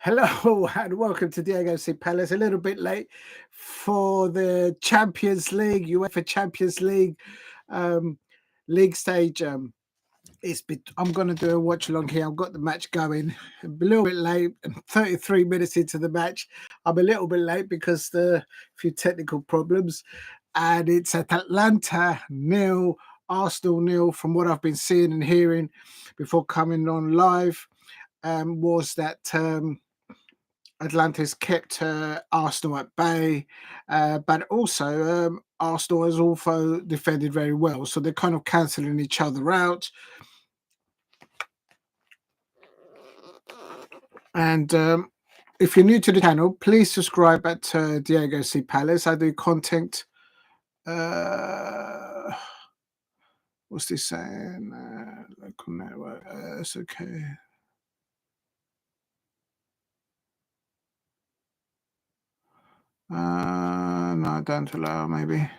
Hello and welcome to Diego C. Palace. A little bit late for the Champions League, UEFA Champions League um, league stage. I'm going to do a watch along here. I've got the match going. I'm a little bit late, and 33 minutes into the match. I'm a little bit late because the few technical problems, and it's at Atlanta nil, Arsenal nil. From what I've been seeing and hearing before coming on live, was that. Atlanta's kept Arsenal at bay, but also Arsenal has also defended very well. So they're kind of cancelling each other out. And if you're new to the channel, please subscribe at Diego C. Palace. I do content. What's this saying? Local network. It's okay. No, don't allow, maybe.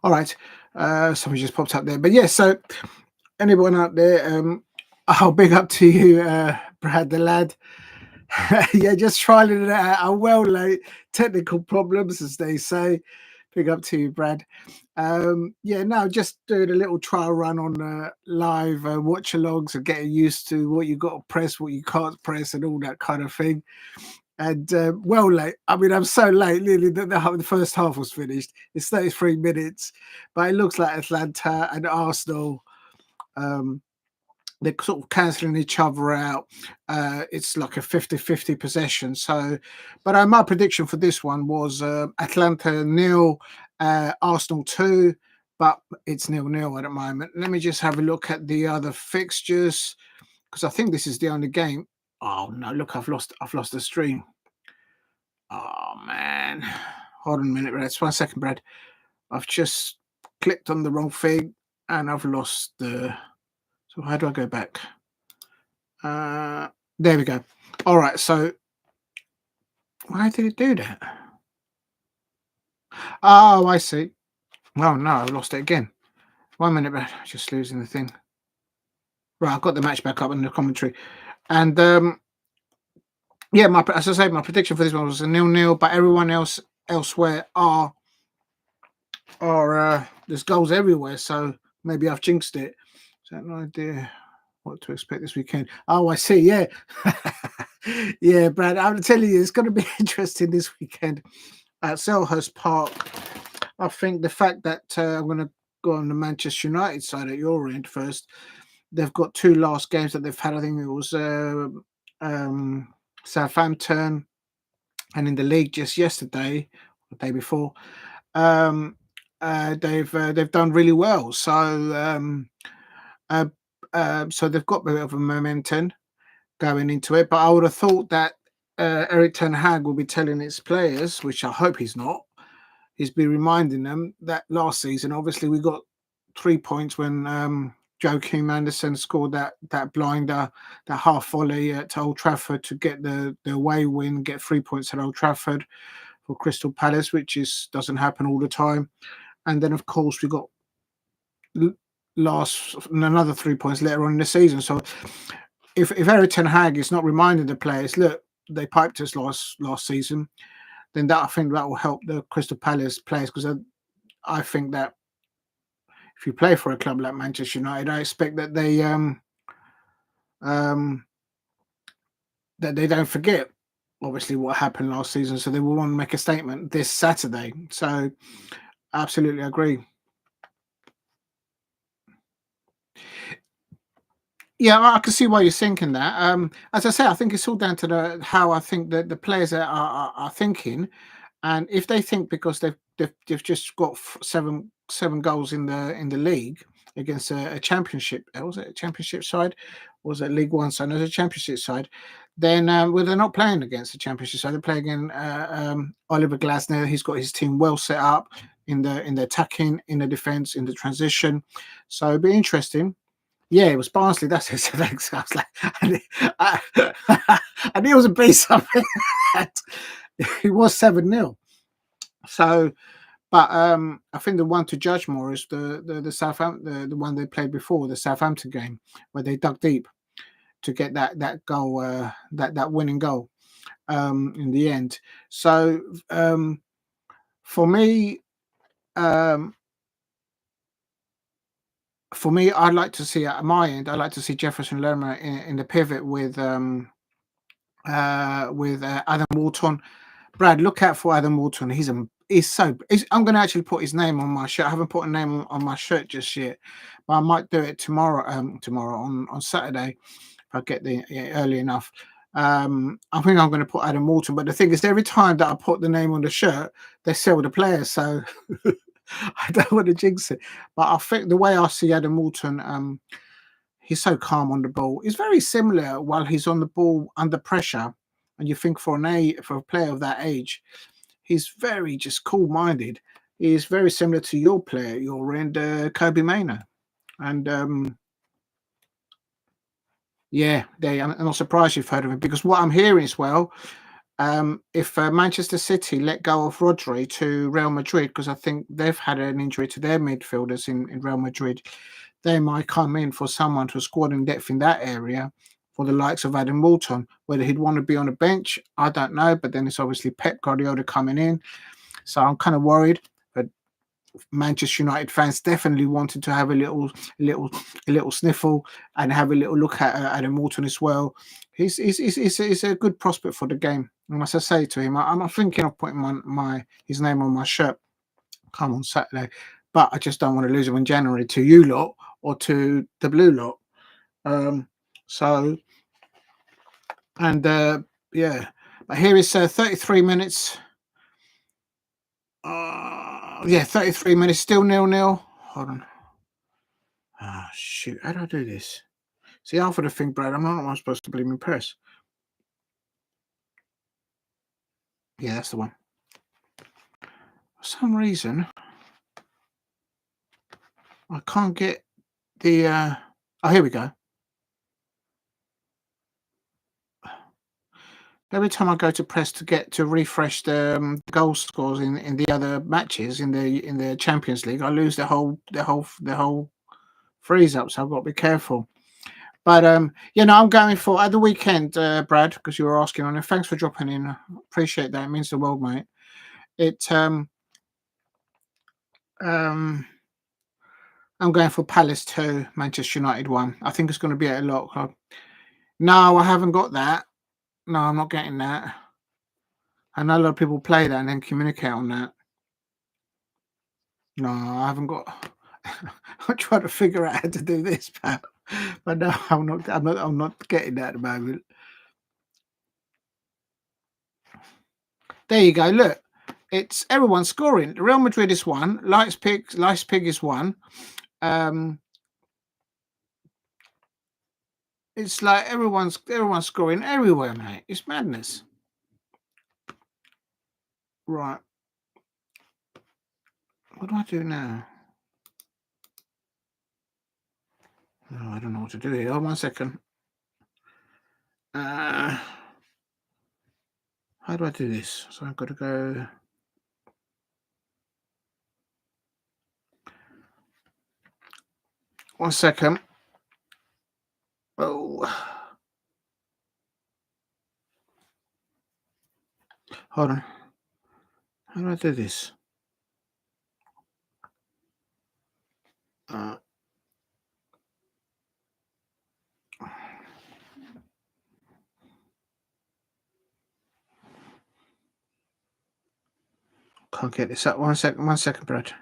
All right. Something just popped up there. But yeah, so anyone out there, I'll big up to you, Brad the lad. Yeah, just trialing it out. I'm well late. Technical problems, as they say. Big up to you, Brad. Yeah, no, just doing a little trial run on live watch alongs and getting used to what you got to press, what you can't press, and all that kind of thing. And well late. I mean, I'm so late. Nearly the first half was finished. It's 33 minutes, but it looks like Atlanta and Arsenal. They're sort of cancelling each other out. It's like a 50-50 possession. So, but my prediction for this one was Atlanta nil, Arsenal 2, but it's 0-0 at the moment. Let me just have a look at the other fixtures because I think this is the only game. Oh no! Look, I've lost the stream. Oh man! Hold on a minute, Brad. Just 1 second, Brad. I've just clicked on the wrong thing and I've lost the. So how do I go back? There we go. All right. So why did it do that? Oh, I see. Oh no, I lost it again. 1 minute, Brad. Just losing the thing. Right, I've got the match back up in the commentary, and yeah, as I say, my prediction for this one was a 0-0, but everyone else elsewhere are there's goals everywhere, so maybe I've jinxed it. So I have no idea what to expect this weekend. Oh, I see. Yeah, yeah, Brad. I'm telling you, it's going to be interesting this weekend at Selhurst Park. I think the fact that I'm going to go on the Manchester United side at your end first. They've got two last games that they've had. I think it was Southampton, and in the league just yesterday, the day before, they've done really well. So so they've got a bit of a momentum going into it. But I would have thought that Eric Ten Hag will be telling his players, which I hope he's not. He's been reminding them that last season, obviously, we got 3 points when Joachim Anderson scored that blinder, that half volley at Old Trafford to get the away win, get 3 points at Old Trafford for Crystal Palace, which doesn't happen all the time. And then, of course, we got another 3 points later on in the season. So if Eric Ten Hag is not reminding the players, look, they piped us last season, then I think that will help the Crystal Palace players, because I think that if you play for a club like Manchester United, I expect that they don't forget obviously what happened last season, so they will want to make a statement this Saturday. So absolutely agree. Yeah, I can see why you're thinking that. As I say, I think it's all down to how I think that the players are thinking, and if they think because they've just got seven goals in the league against a championship, was it a championship side, or was it League One side? No, it was a championship side. Then well, they're not playing against the championship side. They're playing against Oliver Glasner. He's got his team well set up in the attacking, in the defence, in the transition. So it'll be interesting. Yeah, it was Barnsley. That's it. So I was like, I knew it was a B something. It was 7-0. So, but I think the one to judge more is the Southampton, the one they played before, the Southampton game, where they dug deep to get that goal, that winning goal. in the end. So for me, um, I'd like to see at my end. I'd like to see Jefferson Lerma in the pivot with Adam Walton. Brad, look out for Adam Walton. I'm going to actually put his name on my shirt. I haven't put a name on my shirt just yet, but I might do it tomorrow. Tomorrow on Saturday, if I get there early enough. I think I'm going to put Adam Walton. But the thing is, every time that I put the name on the shirt, they sell the players. So I don't want to jinx it. But I think the way I see Adam Walton, he's so calm on the ball. He's very similar while he's on the ball under pressure. And you think for a player of that age, he's very just cool-minded. He's very similar to your player, your end, Kobe Mano. And yeah, I'm not surprised you've heard of him because what I'm hearing as well, if Manchester City let go of Rodri to Real Madrid, because I think they've had an injury to their midfielders in Real Madrid, they might come in for someone to squad in depth in that area for the likes of Adam Walton. Whether he'd want to be on the bench, I don't know. But then it's obviously Pep Guardiola coming in. So I'm kind of worried. But Manchester United fans definitely wanted to have a little sniffle and have a little look at Adam Walton as well. He's a good prospect for the game. And as I say to him, I'm thinking of putting his name on my shirt come on Saturday, but I just don't want to lose him in January to you lot or to the blue lot. Um, so and yeah, but here is 33 minutes. Yeah, 33 minutes, still 0-0. Hold on. Ah, shoot. How do I do this? See, half of the thing, Brad, I'm not supposed to believe in press. Yeah, that's the one. For some reason, I can't get the. Oh, here we go. Every time I go to press to get to refresh the goal scores in the other matches in the Champions League, I lose the whole freeze up. So I've got to be careful. But I'm going for at the weekend, Brad, because you were asking on it. Thanks for dropping in. I appreciate that. It means the world, mate. It um I'm going for Palace 2, Manchester United 1. I think it's going to be at a lot. No, I haven't got that. No, I'm not getting that. I know a lot of people play that and then communicate on that. No, I haven't got. I'm trying to figure out how to do this, pal. But no, I'm not getting that at the moment. There you go. Look, it's everyone scoring. Real Madrid is one. Leipzig is one. Um, it's like everyone's scoring everywhere, mate. It's madness. Right. What do I do now? Oh, I don't know what to do here. Oh, 1 second. How do I do this? So I've got to go. 1 second. Oh, hold on. How do I do this? Can't get this up. 1 second, Brad.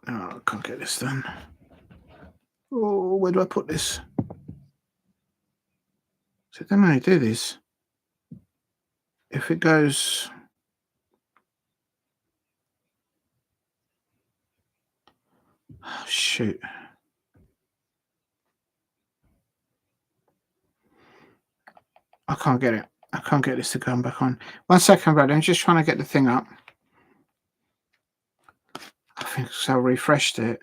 Oh, I can't get this done. Oh, where do I put this? So then I do this. If it goes. Oh, shoot. I can't get it. I can't get this to come back on. 1 second, Brad. I'm just trying to get the thing up. I think so. I refreshed it.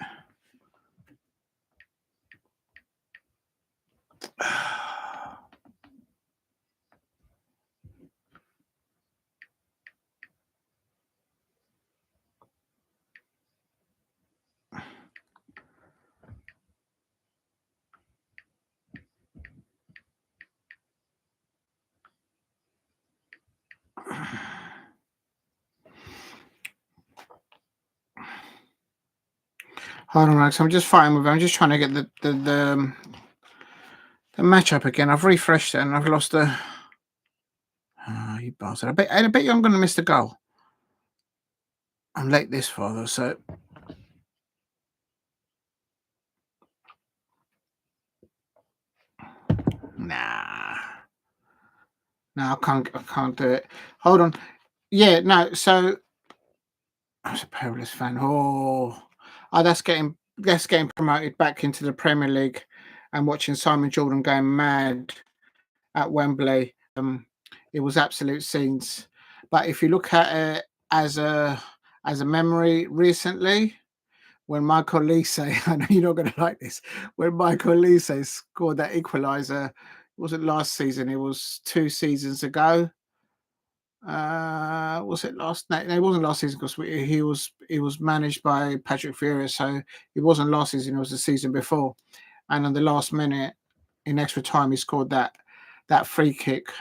Hold on, Max. I'm just fighting with. I'm just trying to get the matchup again. I've refreshed it and I've lost the. Oh, you bastard! I bet you I'm going to miss the goal. I'm late this far though, so nah, no, I can't do it. Hold on. Yeah, no. So I was a perilous fan. Oh, that's getting promoted back into the Premier League, and watching Simon Jordan going mad at Wembley. It was absolute scenes. But if you look at it as a as a memory recently, when Michael Lise, I know you're not going to like this, when Michael Lise scored that equaliser, it wasn't last season, it was 2 seasons ago. Was it last? No, it wasn't last season because he was managed by Patrick Vieira, so it wasn't last season. It was the season before, and on the last minute, in extra time, he scored that free kick.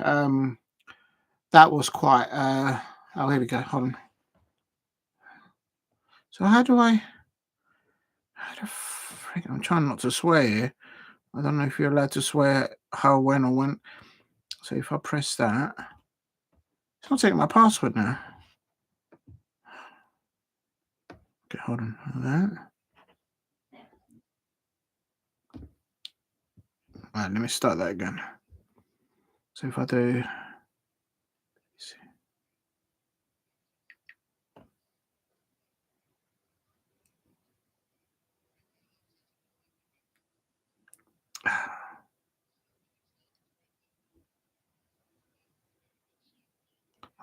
That was quite. Oh, here we go. Hold on. So how do I? How the frick? I'm trying not to swear here. I don't know if you're allowed to swear how, when, or when. So if I press that, it's not taking my password now. Okay, hold on. That. Right, let me start that again. So if I do,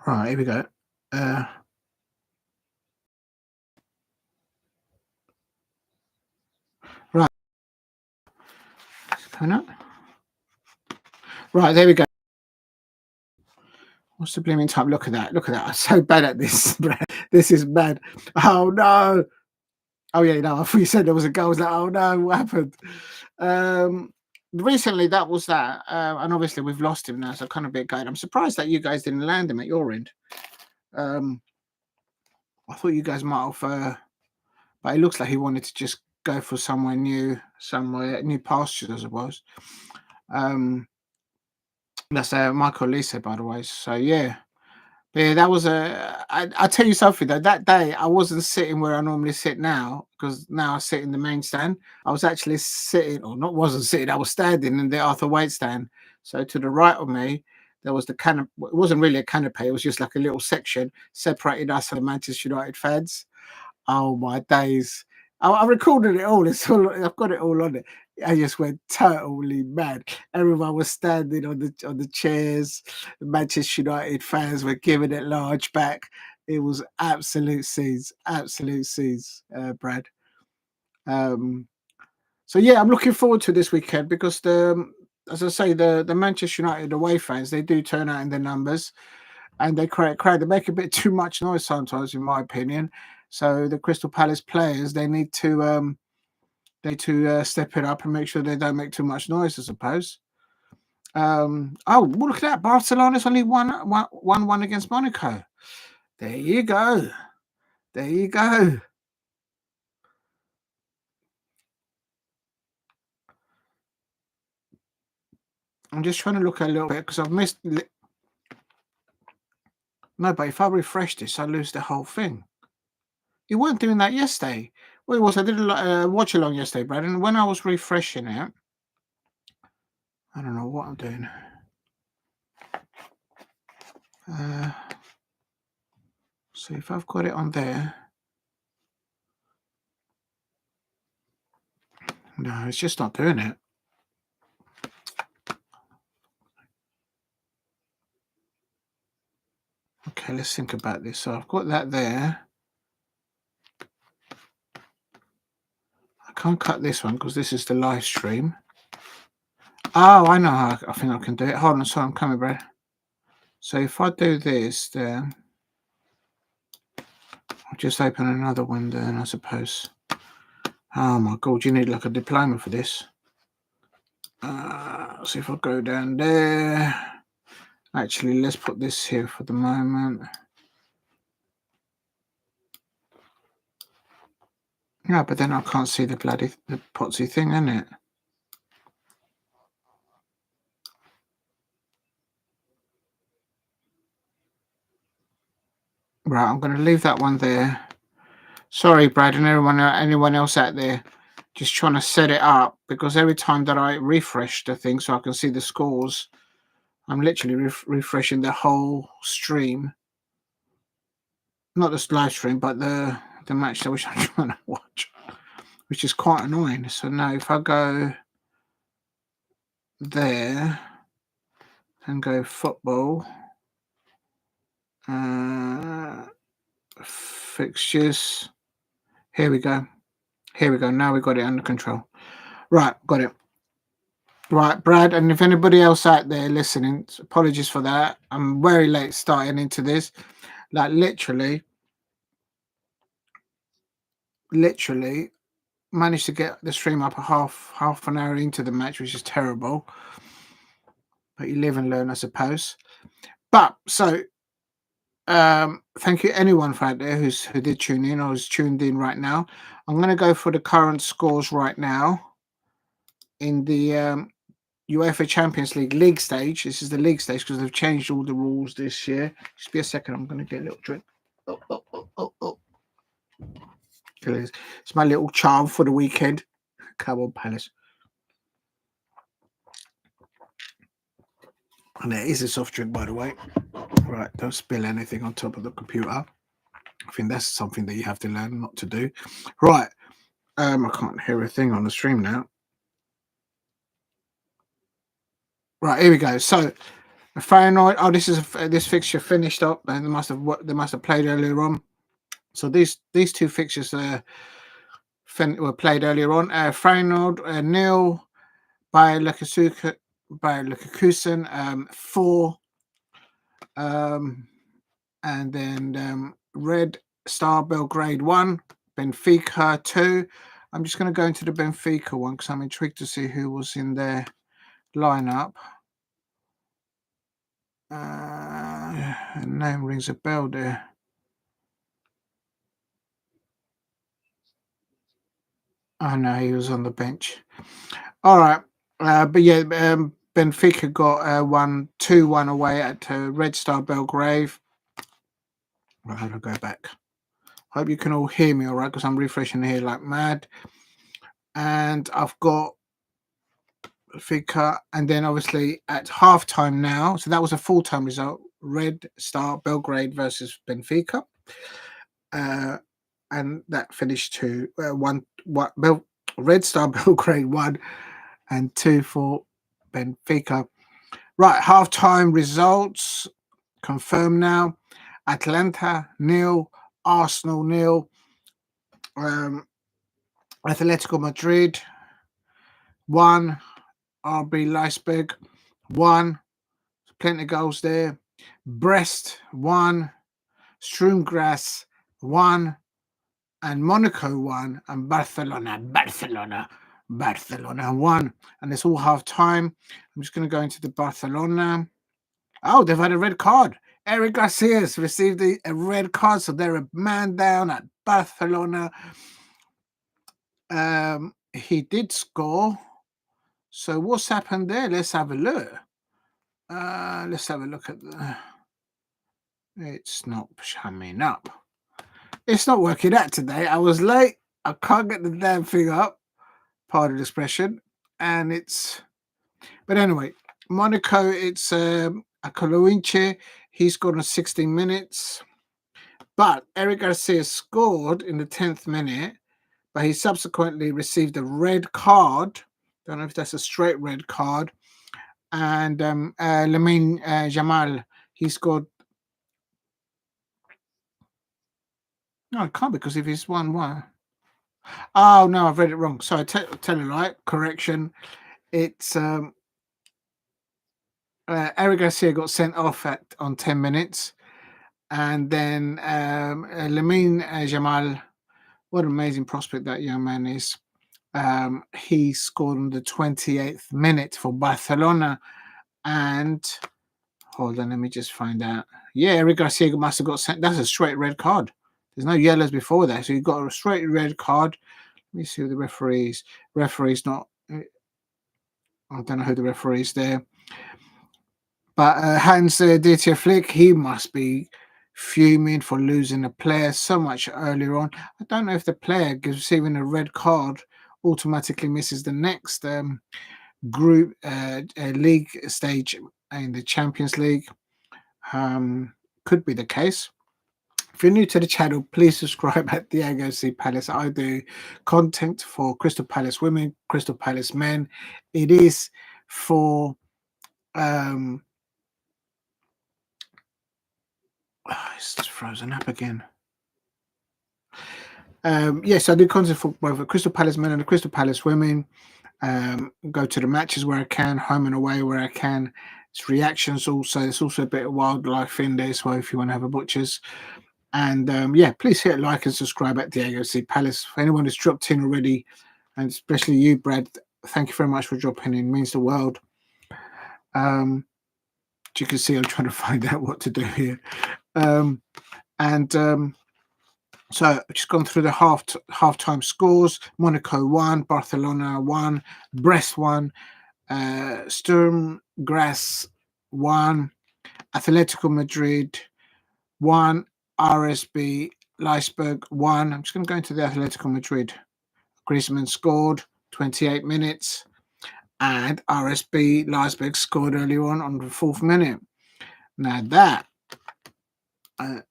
right, here we go. Right, it's coming up. Right, there we go. What's the blooming time? Look at that. Look at that. I'm so bad at this. This is bad. Oh no. Oh yeah, no, I thought you said there was a goal. I was like, oh no, what happened? Recently that was that. And obviously we've lost him now, so kind of a bit gutted. I'm surprised that you guys didn't land him at your end. I thought you guys might have but it looks like he wanted to just go for somewhere new pastures, I suppose. That's Michael Lisa, by the way. So yeah. But yeah, that was I tell you something though. That day, I wasn't sitting where I normally sit now because now I sit in the main stand. I was actually sitting, or not, wasn't sitting. I was standing in the Arthur Waite stand. So to the right of me, there was the canopy. It wasn't really a canopy. It was just like a little section separated us and the Manchester United fans. Oh my days! I recorded it all. I've got it all on it. I just went totally mad. Everyone was standing on the chairs. The Manchester United fans were giving it large back. It was absolute scenes, Brad. Um, so yeah, I'm looking forward to this weekend because as I say, the Manchester United away fans, they do turn out in their numbers and they create a crowd. They make a bit too much noise sometimes, in my opinion. So the Crystal Palace players, they need to step it up and make sure they don't make too much noise, I suppose. Oh, well, look at that! Barcelona's only one against Monaco. There you go. There you go. I'm just trying to look a little bit because I've missed. No, but if I refresh this, I lose the whole thing. You weren't doing that yesterday. Well, it was. I did a watch along yesterday, Brad, and when I was refreshing it, I don't know what I'm doing. So if I've got it on there, no, it's just not doing it. Okay, let's think about this. So I've got that there. I can't cut this one because this is the live stream. Oh, I know how I think I can do it. Hold on, so I'm coming, bro. So if I do this, then I'll just open another window, and I suppose. Oh my god, you need like a diploma for this. So if I go down there, actually, let's put this here for the moment. No, but then I can't see the Potsy thing, isn't it? Right, I'm going to leave that one there. Sorry, Brad, and anyone else out there, just trying to set it up, because every time that I refresh the thing so I can see the scores, I'm literally refreshing the whole stream, not this live stream, but the match that which I'm trying to watch, which is quite annoying. So now, if I go there and go football, fixtures. Here we go. Here we go. Now we got it under control. Right, got it. Right, Brad, and if anybody else out there listening, apologies for that. I'm very late starting into this. Like literally managed to get the stream up a half an hour into the match, which is terrible. But you live and learn, I suppose. But so thank you anyone out there who did tune in or is tuned in right now. I'm gonna go for the current scores right now in the UEFA Champions League stage. This is the league stage because they've changed all the rules this year. Just be a second. I'm going to get a little drink. Oh. It's my little charm for the weekend. Come on, Palace. And there is a soft drink, by the way. Right, don't spill anything on top of the computer. I think that's something that you have to learn not to do. Right. I can't hear a thing on the stream now. Right, here we go. So Feyenoord. Oh, this fixture finished up, and they must have played earlier on. So these two fixtures were played earlier on. Feyenoord 0 by Leverkusen 4, and then Red Star Belgrade 1, Benfica 2. I'm just going to go into the Benfica one because I'm intrigued to see who was in their lineup. Name rings a bell there. Oh no, he was on the bench. All right, but yeah, Benfica got 2-1 away at Red Star Belgrade. Right, how do I go back? Hope you can all hear me all right, because I'm refreshing here like mad. And I've got Benfica, and then obviously at halftime now. So that was a full-time result. Red Star Belgrade versus Benfica. And that finished to Red Star Belgrade 1 and 2 for Benfica. Right, halftime results confirmed now. Atlanta 0, Arsenal 0, Atletico Madrid 1, RB Leipzig 1. Plenty of goals there. Brest 1, Sturm-Graz 1, and Monaco 1, and Barcelona 1. And it's all half time. I'm just going to go into the Barcelona. Oh, they've had a red card. Eric Garcia's received a red card, so they're a man down at Barcelona. He did score. So what's happened there? Let's have a look. Let's have a look at the... It's not coming up. It's not working out today. I was late. I can't get the damn thing up. Pardon the expression. And it's... But anyway, Monaco, it's Akoloinche. He scored in 16 minutes. But Eric Garcia scored in the 10th minute, but he subsequently received a red card. Don't know if that's a straight red card. And Lamine Jamal, he scored. No, it can't, because if he's 1-1. Oh, no, I've read it wrong. Sorry, tell you right. Correction. It's Eric Garcia got sent off on 10 minutes. And then Lamine Jamal, what an amazing prospect that young man is. He scored in the 28th minute for Barcelona. And hold on, let me just find out. Yeah, Eric Garcia must have got sent. That's a straight red card. There's no yellows before that, so you've got a straight red card. Let me see who the referees. Referee's not. I don't know who the referee is there. But Hans Dieter Flick, he must be fuming for losing a player so much earlier on. I don't know if the player receiving a red card automatically misses the next group league stage in the Champions League. Could be the case. If you're new to the channel, please subscribe at Diego C. Palace. I do content for Crystal Palace women, Crystal Palace men. It is for it's just frozen up again. Yes, I do content for both the Crystal Palace men and the Crystal Palace women. Go to the matches where I can, home and away where I can. It's reactions also. There's also a bit of wildlife in there as well if you want to have a butcher's. And please hit like and subscribe at Diego C. Palace. For anyone who's dropped in already, and especially you, Brad, thank you very much for dropping in. It means the world. As you can see, I'm trying to find out what to do here. So I've just gone through the halftime scores. Monaco 1, Barcelona 1, Brest 1, Sturm Graz 1, Atletico Madrid 1, RSB Leipzig 1. I'm just going to go into the Atletico Madrid. Griezmann scored 28 minutes, and RSB Leipzig scored earlier on the 4th minute. Now that,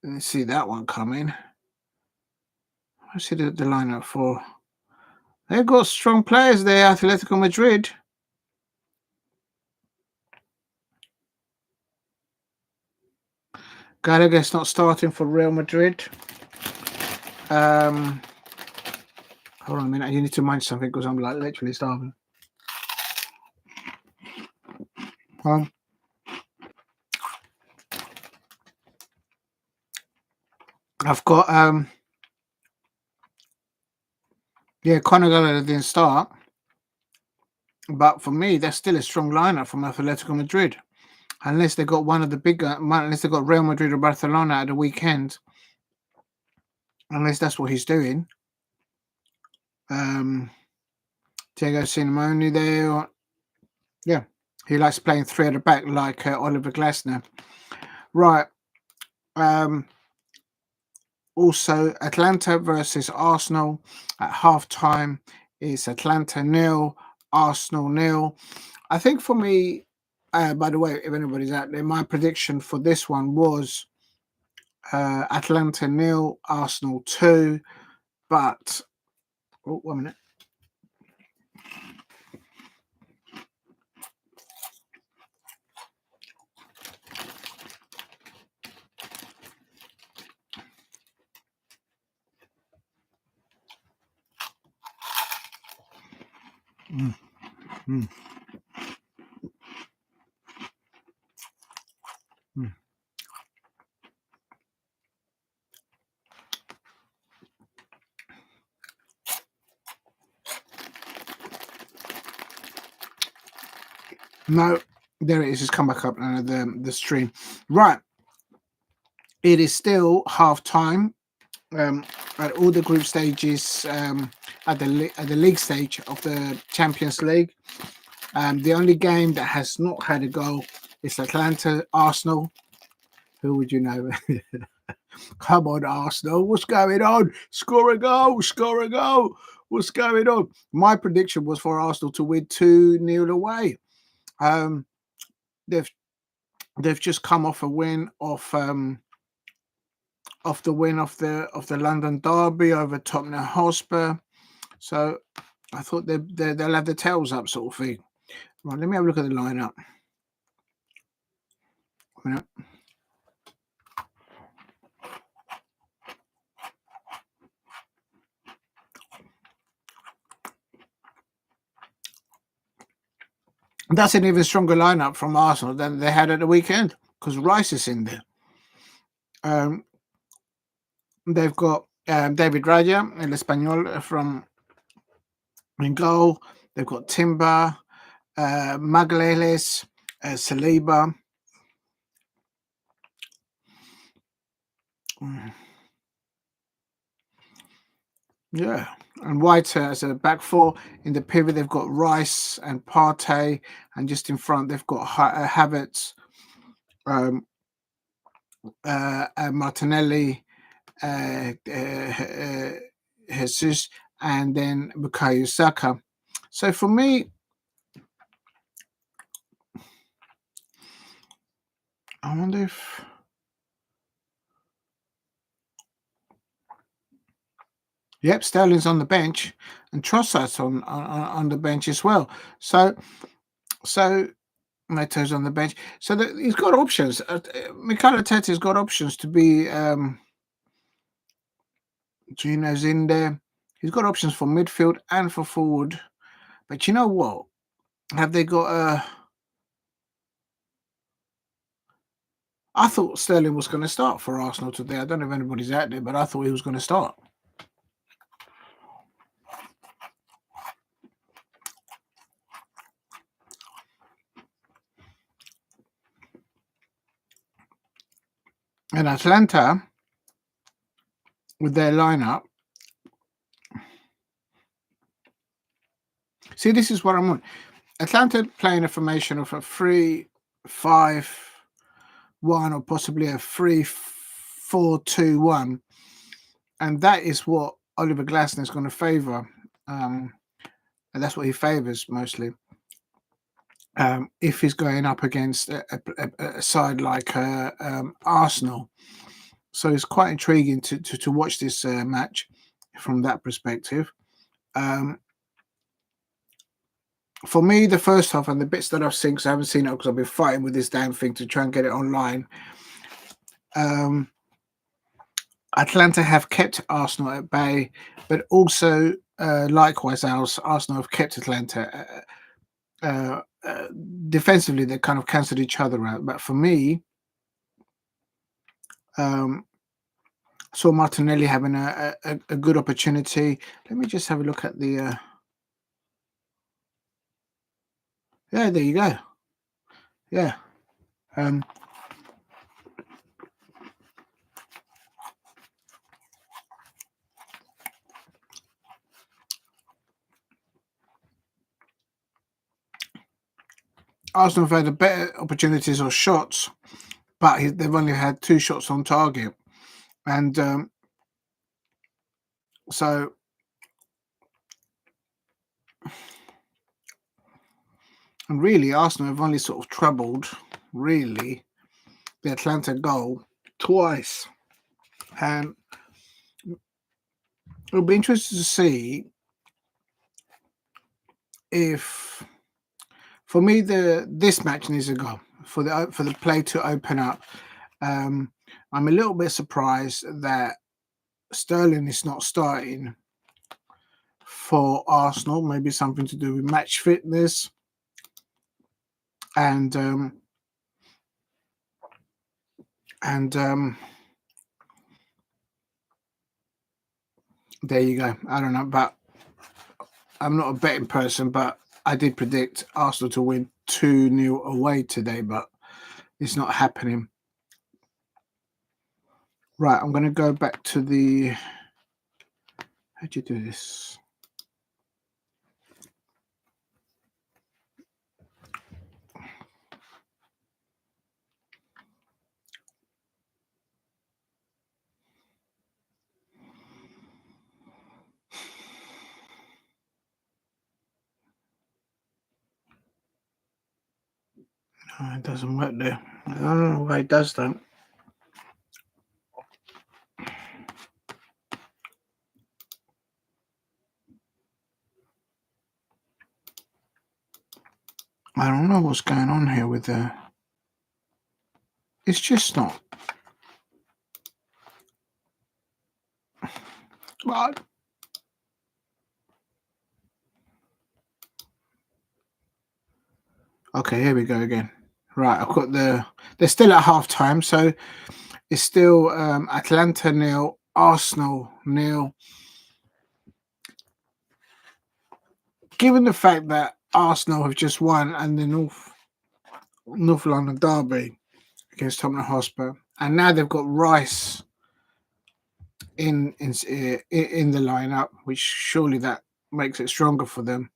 let's see that one coming. I see the lineup for. They've got strong players there, Atletico Madrid. Gallagher's not starting for Real Madrid. Hold on a minute. You need to mind something because I'm like literally starving. I've got Conor Gallagher didn't start, but for me that's still a strong lineup from Atletico Madrid, unless they got one of the bigger, unless they got Real Madrid or Barcelona at the weekend, unless that's what he's doing. Diego Simeone there, he likes playing 3 at the back like Oliver Glasner, right? Also, Atlanta versus Arsenal at halftime is Atlanta 0, Arsenal 0. I think for me, by the way, if anybody's out there, my prediction for this one was Atlanta 0, Arsenal 2. But, 1 minute. No, there it is. Just come back up the stream. Right. It is still half time at all the group stages at the league stage of the Champions League. The only game that has not had a goal is Atlanta Arsenal. Who would you know? Come on, Arsenal. What's going on? Score a goal. Score a goal. What's going on? My prediction was for Arsenal to win 2-0 away. They've just come off a win off the win of the London Derby over Tottenham Hotspur. So I thought they'll have the tails up sort of thing. Right, let me have a look at the lineup. A minute. That's an even stronger lineup from Arsenal than they had at the weekend because Rice is in there. They've got David Raya, El Español from in goal. They've got Timber, Magalhaes, Saliba. Yeah. And White as a back four. In the pivot, they've got Rice and Partey, and just in front, they've got Havertz, um, Martinelli, Jesus, and then Bukayo Saka. So for me, I wonder if. Yep, Sterling's on the bench, and Trossard's on the bench as well. So Neto's on the bench. So he's got options. Mikel Arteta's got options to be. Gino's in there. He's got options for midfield and for forward. But you know what? Have they got I thought Sterling was going to start for Arsenal today. I don't know if anybody's out there, but I thought he was going to start. And Atlanta, with their lineup, see, this is what I'm on. Atlanta playing a formation of a 3-5-1 or possibly a 3-4-2-1, and that is what Oliver Glasner is going to favour, and that's what he favours mostly. If he's going up against a side like Arsenal, so it's quite intriguing to watch this match from that perspective. For me, the first half and the bits that I've seen, because I haven't seen it because I've been fighting with this damn thing to try and get it online. Atlanta have kept Arsenal at bay, but also likewise, Arsenal have kept Atlanta. Defensively, they kind of cancelled each other out. But for me, saw Martinelli having a good opportunity. Let me just have a look at the. Yeah, there you go. Yeah. Arsenal have had better opportunities or shots, but they've only had 2 shots on target. And so and really, Arsenal have only sort of troubled, really, the Atlanta goal twice. And it'll be interesting to see if, for me, this match needs to go for the play to open up. I'm a little bit surprised that Sterling is not starting for Arsenal. Maybe something to do with match fitness. And there you go. I don't know, but I'm not a betting person, but I did predict Arsenal to win 2-0 away today, but it's not happening. Right, I'm going to go back to the. How'd you do this? No, it doesn't work there. I don't know why it does that. I don't know what's going on here with the. It's just not. But okay, here we go again. Right, I've got they're still at half time, so it's still Atlanta 0, Arsenal 0. Given the fact that Arsenal have just won and the North London derby against Tottenham Hotspur, and now they've got Rice in the lineup, which surely that makes it stronger for them.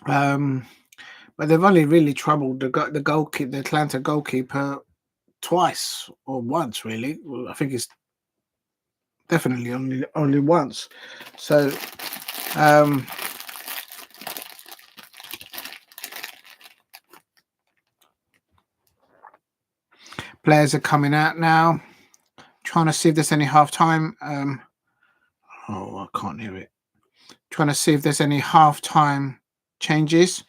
Um, but they've only really troubled the Atlanta goalkeeper twice or once, really. Well, I think it's definitely only once. So um, players are coming out now, trying to see if there's any half time. Oh, I can't hear it. Trying to see if there's any half time changes.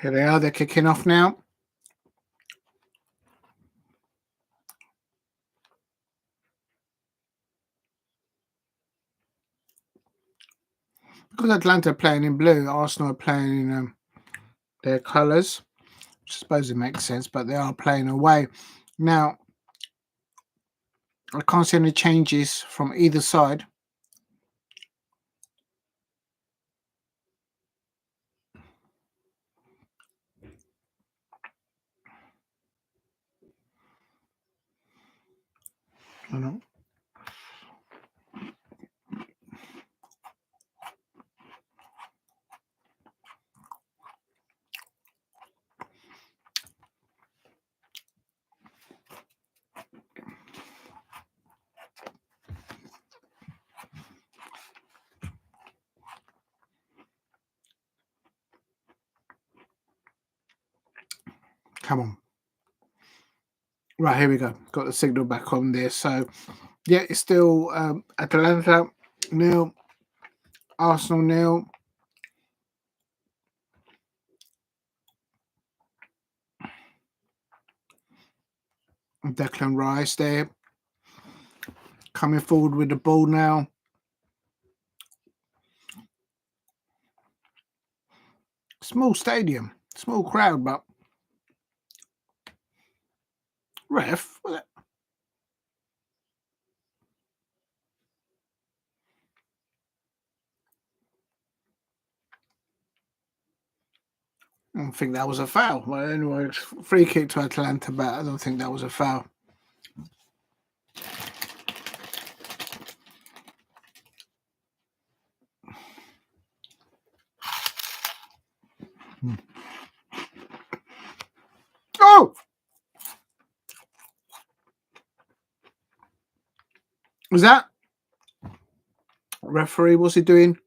Here they are. They're kicking off now. Because Atlanta are playing in blue, Arsenal are playing in their colours. I suppose it makes sense, but they are playing away. Now, I can't see any changes from either side. I know. Come on. Right, here we go. Got the signal back on there. So, yeah, it's still Atalanta nil, Arsenal nil. Declan Rice there coming forward with the ball now. Small stadium, small crowd, but ref. I don't think that was a foul. Well, anyway, free kick to Atalanta, but I don't think that was a foul. Oh! Was that referee? What's he doing?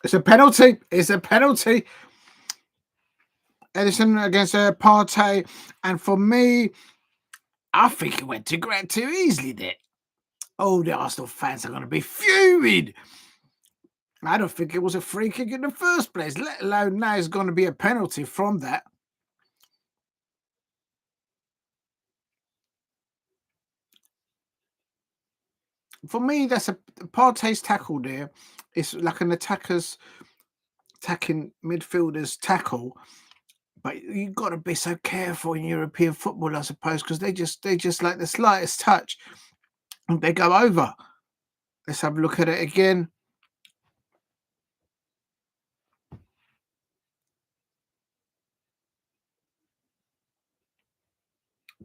It's a penalty. It's a penalty. Edison against Partey. And for me, I think it went too great too easily there. Oh, the Arsenal fans are going to be fuming. I don't think it was a free kick in the first place, let alone now it's going to be a penalty from that. For me, that's a Partey's tackle there. It's like an attacking midfielder's tackle. But you've got to be so careful in European football, I suppose, because they just like the slightest touch and they go over. Let's have a look at it again.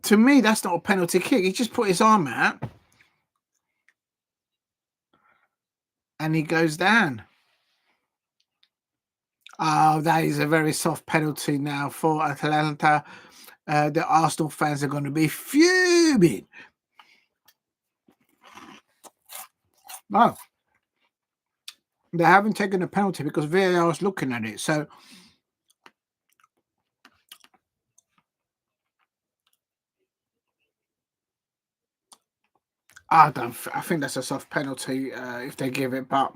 To me, that's not a penalty kick. He just put his arm out and he goes down. Oh, that is a very soft penalty now for Atalanta. The Arsenal fans are going to be fuming. Oh, they haven't taken a penalty because VAR is looking at it. So, I think that's a soft penalty if they give it. But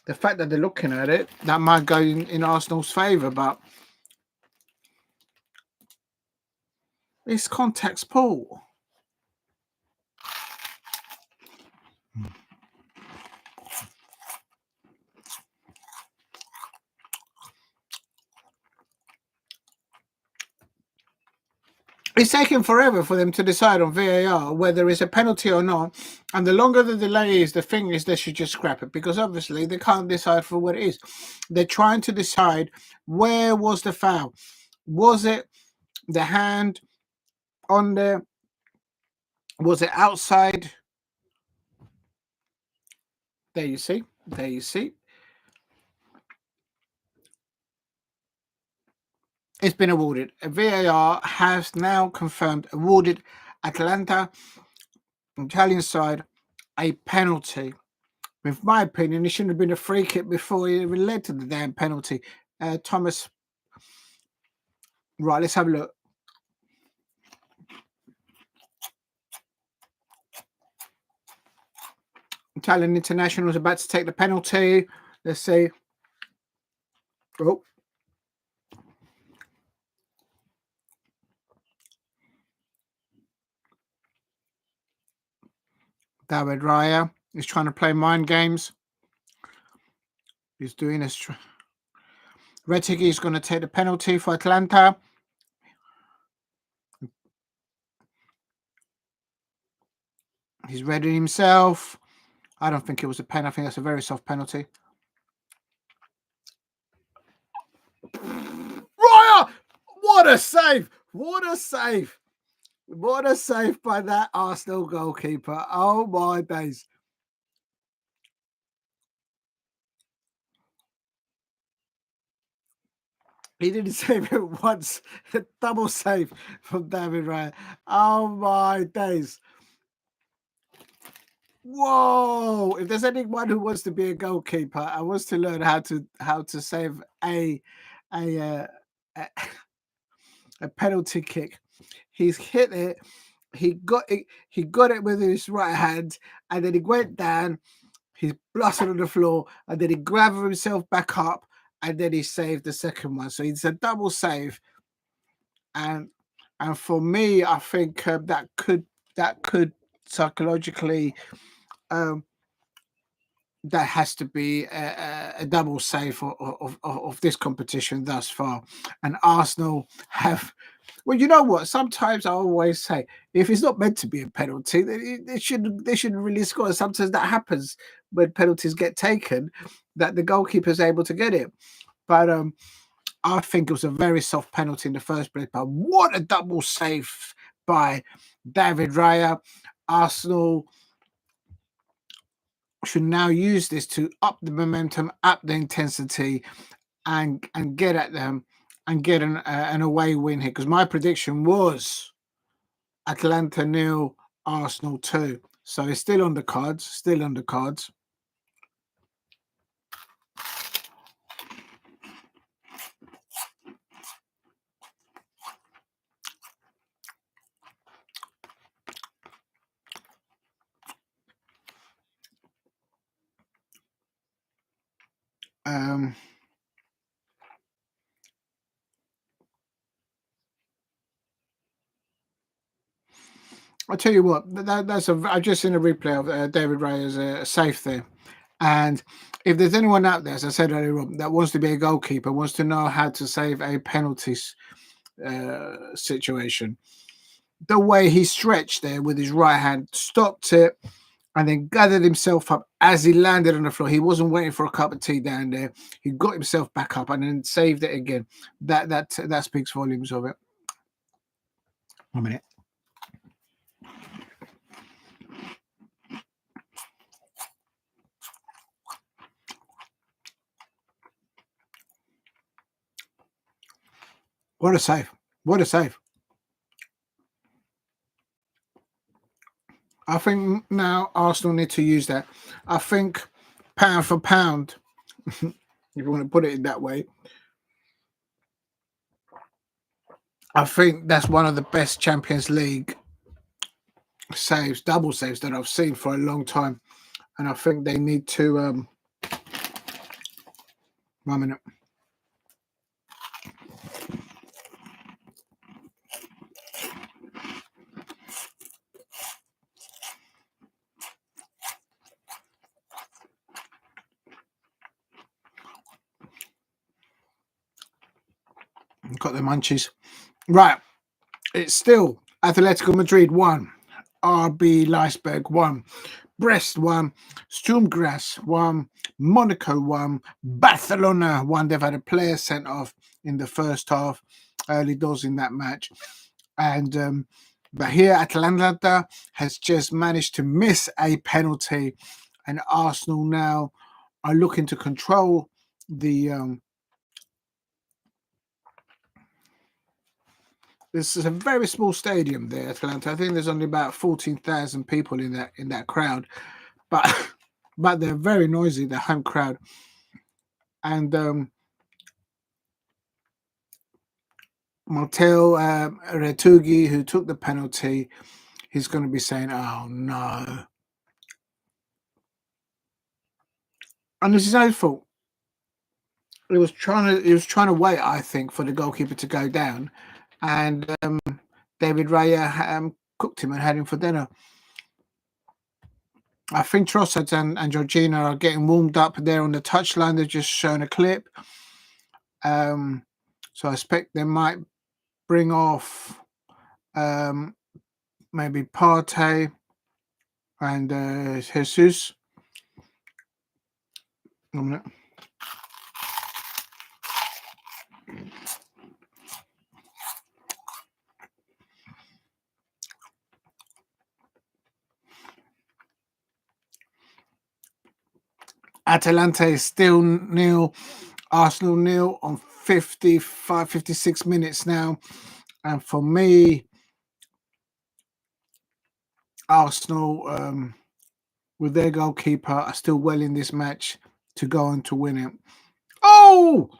the fact that they're looking at it, that might go in Arsenal's favour. But it's contact sport. It's taking forever for them to decide on VAR whether it's a penalty or not. And the longer the delay is, the thing is they should just scrap it, because obviously they can't decide for what it is. They're trying to decide, where was the foul? Was it the hand on there? Was it outside? There you see. There you see. It's been awarded. VAR has now confirmed, awarded Atalanta, Italian side, a penalty. In my opinion, it shouldn't have been a free kick before it even led to the damn penalty. Thomas, right, let's have a look. Italian international is about to take the penalty. Let's see. Oh. David Raya is trying to play mind games. He's doing this. Rettich is going to take the penalty for Atlanta. He's ready himself. I don't think it was a pen. I think that's a very soft penalty. Raya! What a save! What a save! What a save by that Arsenal goalkeeper. Oh my days. He didn't save it once. A double save from David Raya. Oh my days. Whoa! If there's anyone who wants to be a goalkeeper, I wants to learn how to save a a a penalty kick. He's hit it. He got it. He got it with his right hand, and then he went down. He's blasted on the floor, and then he gathered himself back up, and then he saved the second one. So it's a double save, and for me, I think that could psychologically, um, that has to be a double save of this competition thus far. And Arsenal have, well, you know what? Sometimes I always say, if it's not meant to be a penalty, then they shouldn't really score. Sometimes that happens when penalties get taken, that the goalkeeper is able to get it. But I think it was a very soft penalty in the first place. But what a double save by David Raya. Arsenal should now use this to up the momentum, up the intensity, and get at them and get an away win here. Because my prediction was Atlanta 0, Arsenal 2. So it's still on the cards. Still on the cards. I'll tell you what. I've just seen a replay of David Raya's safe there. And if there's anyone out there, as I said earlier on, that wants to be a goalkeeper, wants to know how to save a penalty situation, the way he stretched there with his right hand, stopped it, and then gathered himself up as he landed on the floor. He wasn't waiting for a cup of tea down there. He got himself back up and then saved it again. That speaks volumes of it. 1 minute. What a save. What a save. I think now Arsenal need to use that. I think pound for pound, if you want to put it that way, I think that's one of the best Champions League saves, double saves that I've seen for a long time. And I think they need to 1 minute. Got the munchies. Right. It's still Atletico Madrid 1, RB Leipzig 1, Brest 1, Sturm Graz 1, Monaco 1, Barcelona 1. They've had a player sent off in the first half, early doors in that match. And but here Atalanta has just managed to miss a penalty, and Arsenal now are looking to control the this is a very small stadium there, Atlanta. I think there's only about 14,000 people in that crowd, but but they're very noisy, the home crowd. And Martel Retugi, who took the penalty, he's going to be saying, "Oh no," and it's his own fault. He was trying to wait, I think, for the goalkeeper to go down, and David Raya cooked him and had him for dinner. I think Trossard and Georgina are getting warmed up there on the touchline. They've just shown a clip. So I expect they might bring off maybe Partey and Jesus. Atalanta is still nil. Arsenal nil on 55, 56 minutes now. And for me, Arsenal, with their goalkeeper, are still well in this match to go on to win it. Oh!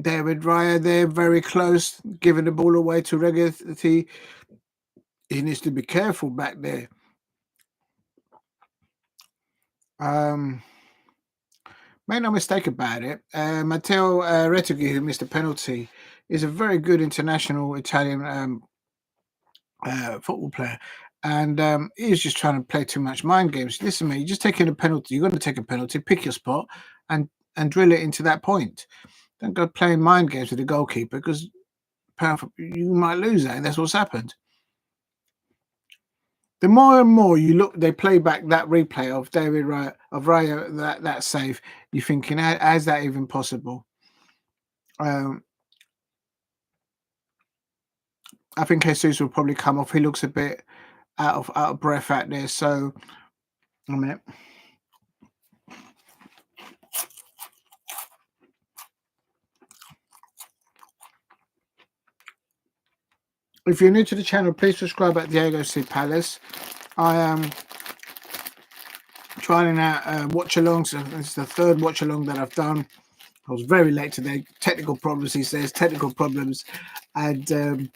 David Raya there, very close, giving the ball away to Reguilón. He needs to be careful back there. Make no mistake about it. Matteo Retegui, who missed a penalty, is a very good international Italian football player. And he's just trying to play too much mind games. Listen, mate, you're just taking a penalty. You're going to take a penalty, pick your spot, and drill it into that point. Don't go playing mind games with the goalkeeper because you might lose that, and that's what's happened. The more and more you look, they play back that replay of David Raya, that save. You're thinking, how is that even possible? I think Jesus will probably come off. He looks a bit out of breath out there. So, a minute. If you're new to the channel, please subscribe at Diego C. Palace. I am trying out watch alongs. This is the third watch along that I've done. I was very late today. Technical problems, he says. Technical problems. And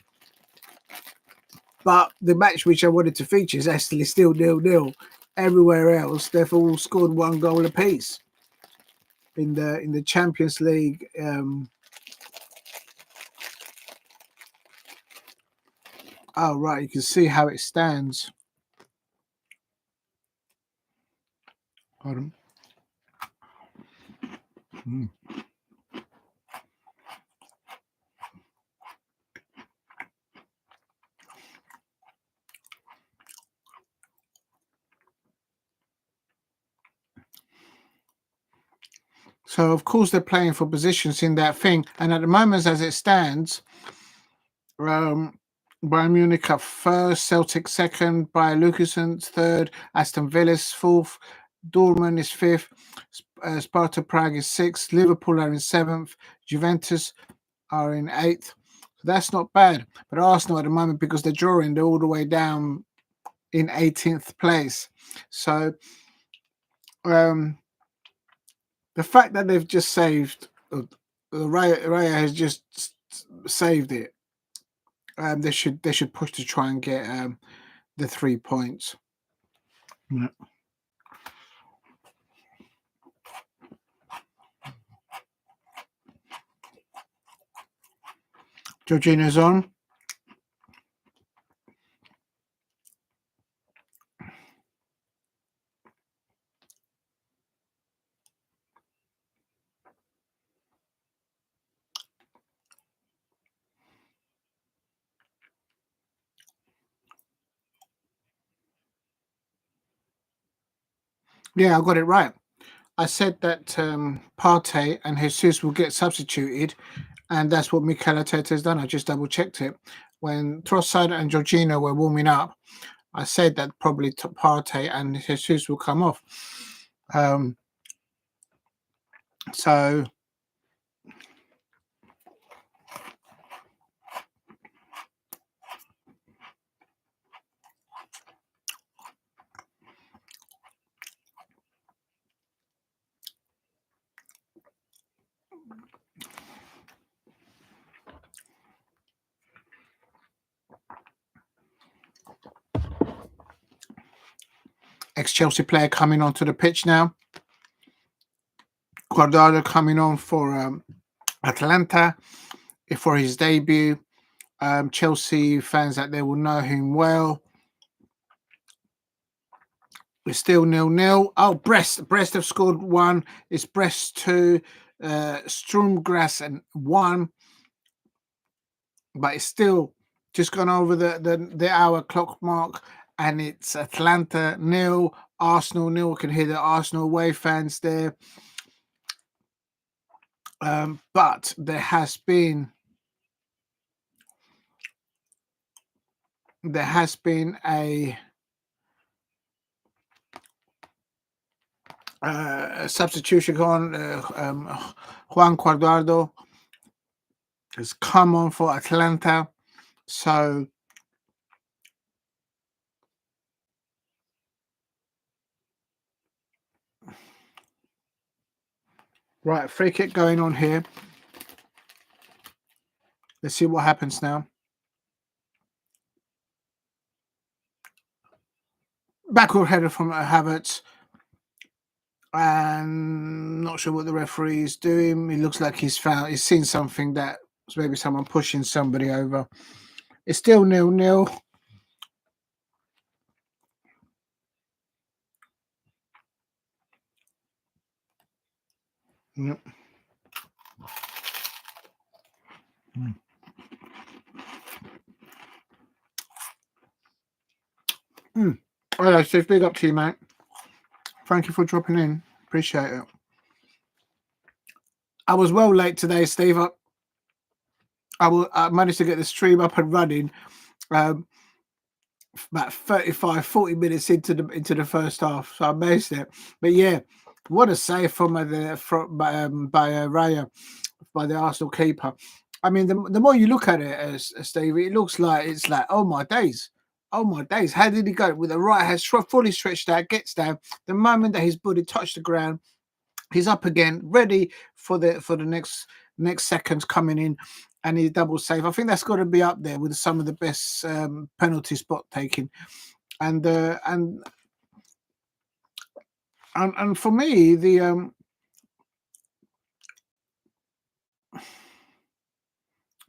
but the match which I wanted to feature is actually still 0-0. Everywhere else, they've all scored one goal apiece. In the Champions League, oh right, you can see how it stands. Hold on. So of course they're playing for positions in that thing, and at the moment, as it stands, Bayern Munich are first, Celtic second, Bayer Leverkusen third, Aston Villa's fourth, Dortmund is fifth, Sparta Prague is sixth, Liverpool are in seventh, Juventus are in eighth. So that's not bad. But Arsenal at the moment, because they're drawing, they're all the way down in 18th place. So the fact that they've just saved, Raya has just saved it. They should push to try and get the 3 points. Yeah. Georgina's on. Yeah, I got it right. I said that Partey and Jesus will get substituted, and that's what Mikel Arteta has done. I just double checked it. When Trossard and Jorginho were warming up, I said that probably Partey and Jesus will come off. Um, so ex-Chelsea player coming onto the pitch now. Guardado coming on for Atalanta for his debut. Chelsea fans out there will know him well. We're still 0-0. Oh, Brest have scored one. It's Brest 2, Sturmgrass and 1. But it's still just gone over the hour clock mark, and it's Atlanta 0, Arsenal 0. You can hear the Arsenal away fans there. But there has been a substitution on. Juan Cuadrado has come on for Atlanta. So right, free kick going on here. Let's see what happens now. Backward header from Havertz. And not sure what the referee is doing. He looks like he's seen something that was maybe someone pushing somebody over. It's still 0-0. Yep. All right, Steve, big up to you, mate. Thank you for dropping in. Appreciate it. I was well late today, Steve. I managed to get the stream up and running about 35, 40 minutes into the first half. So I missed it. But yeah, what a save from by Raya, by the Arsenal keeper. I mean, the more you look at it, as Steve, it looks like it's like, oh my days. Oh my days. How did he go? With the right hand fully stretched out, gets down. The moment that his body touched the ground, he's up again, ready for the next seconds coming in, and he double save. I think that's got to be up there with some of the best penalty spot taking, and for me the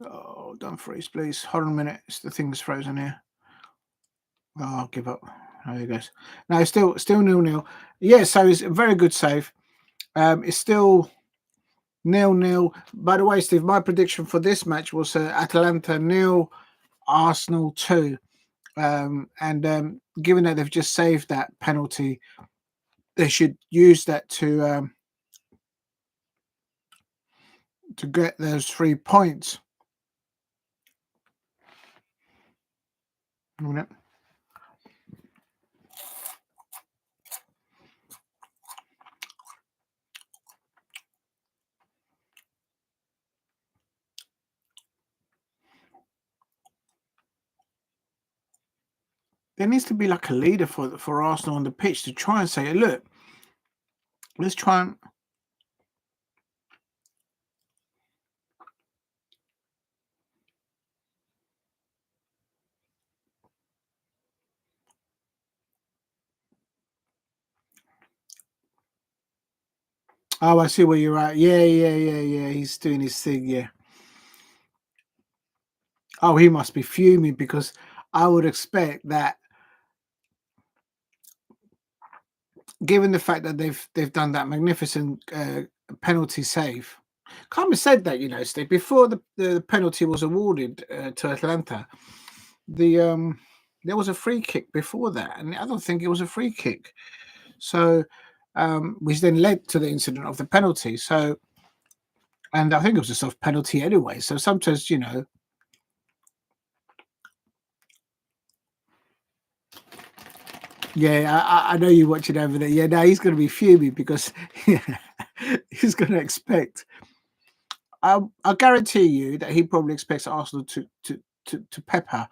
oh, don't freeze, please. Hold on a minute. The thing's frozen here. Oh, I'll give up. There he goes. No, still 0-0. Yeah, so it's a very good save. It's still 0-0. By the way, Steve, my prediction for this match was Atalanta 0, Arsenal 2. And given that they've just saved that penalty, they should use that to get those 3 points. There needs to be like a leader for Arsenal on the pitch to try and say, look, let's try and. Oh, I see where you're at. Yeah. He's doing his thing. Yeah. Oh, he must be fuming because I would expect that, given the fact that they've done that magnificent penalty save. Carmen said that, Steve, before the penalty was awarded to Atlanta, there was a free kick before that, and I don't think it was a free kick. So which then led to the incident of the penalty. So, and I think it was a soft penalty anyway. So sometimes, yeah, I know you watch it over there. Yeah, now he's going to be fuming because he's going to expect. I guarantee you that he probably expects Arsenal to pepper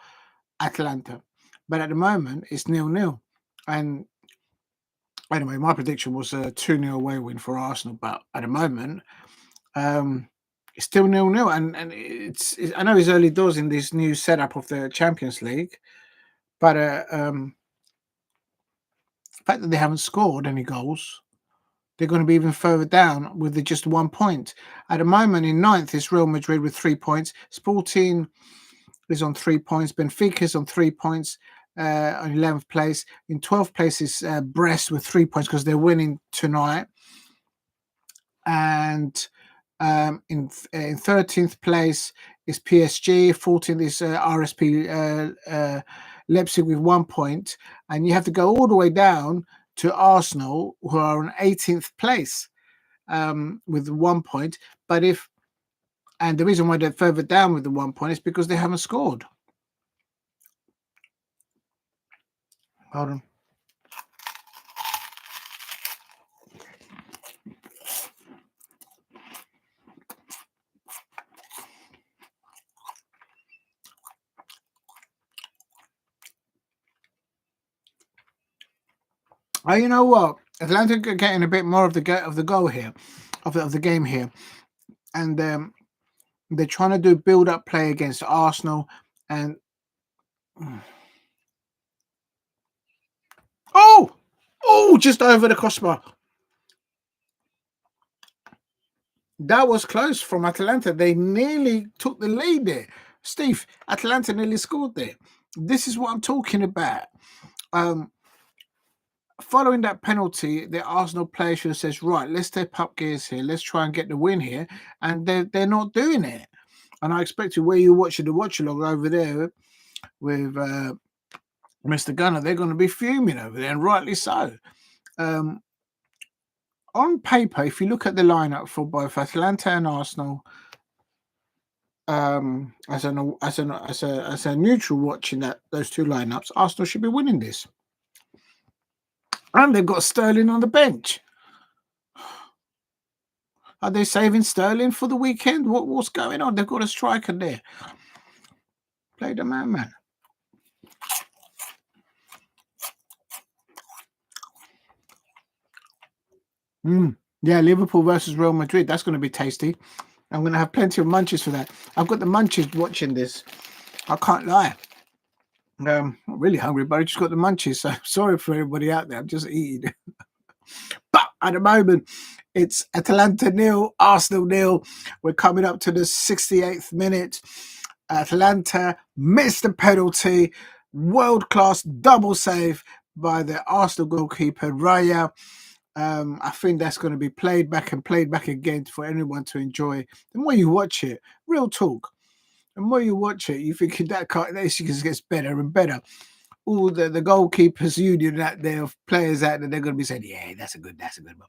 Atalanta, but at the moment it's 0-0. And anyway, my prediction was a 2-0 away win for Arsenal, but at the moment, um, it's still 0-0. And I know it's early doors in this new setup of the Champions League, but the fact that they haven't scored any goals, they're going to be even further down with just 1 point. At the moment, in ninth is Real Madrid with 3 points. Sporting is on 3 points. Benfica is on 3 points, on 11th place. In 12th place is Brest with 3 points because they're winning tonight. And in 13th place is PSG. 14th is RSP Leipzig with 1 point. And you have to go all the way down to Arsenal, who are on 18th place with 1 point. And the reason why they're further down with the 1 point is because they haven't scored. Hold on. Oh, you know what? Atlanta are getting a bit more of the goal here, of the game here, and they're trying to do build up play against Arsenal, and just over the crossbar. That was close from Atalanta. They nearly took the lead there. Steve, Atalanta nearly scored there. This is what I'm talking about. Following that penalty, the Arsenal player should have says, right, let's step up gears here. Let's try and get the win here. And they're not doing it. And I expect where you're watching the watch along over there with Mr. Gunner, they're going to be fuming over there, and rightly so. On paper, if you look at the lineup for both Atalanta and Arsenal, as a neutral watching those two lineups, Arsenal should be winning this. And they've got Sterling on the bench. Are they saving Sterling for the weekend? What's going on? They've got a striker there. Play the man. Yeah, Liverpool versus Real Madrid. That's going to be tasty. I'm going to have plenty of munchies for that. I've got the munchies watching this. I can't lie. I'm really hungry, but I just got the munchies. So sorry for everybody out there. I'm just eating. But at the moment, it's Atalanta 0, Arsenal 0. We're coming up to the 68th minute. Atalanta missed a penalty. World-class double save by the Arsenal goalkeeper, Raya. I think that's going to be played back and played back again for anyone to enjoy. The more you watch it, real talk, the more you watch it, you think that just gets better and better. All the goalkeepers union out there of players out there, they're going to be saying, yeah, that's a good one.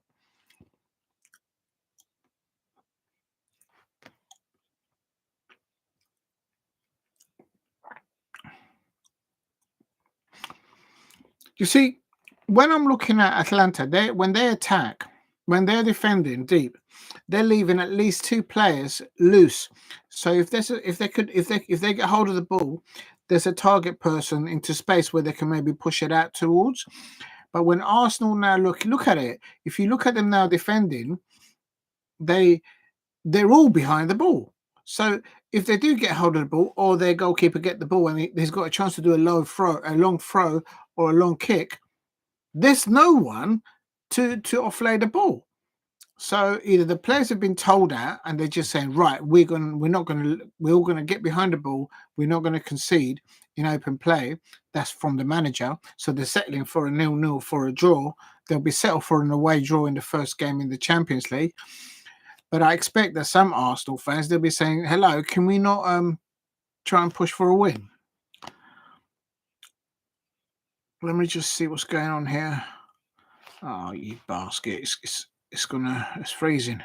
You see, when I'm looking at Atlanta, when they attack, when they're defending deep, they're leaving at least two players loose. So if they get hold of the ball, there's a target person into space where they can maybe push it out towards. But when Arsenal now look at it, if you look at them now defending, they're all behind the ball. So if they do get hold of the ball, or their goalkeeper get the ball and he's got a chance to do a long throw, or a long kick, there's no one to offload the ball. So either the players have been told that and they're just saying, right, we're all gonna get behind the ball, we're not gonna concede in open play. That's from the manager. So they're settling for a 0-0 for a draw. They'll be settled for an away draw in the first game in the Champions League. But I expect that some Arsenal fans, they'll be saying, hello, can we not try and push for a win? Let me just see what's going on here. Oh, you basket! It's freezing.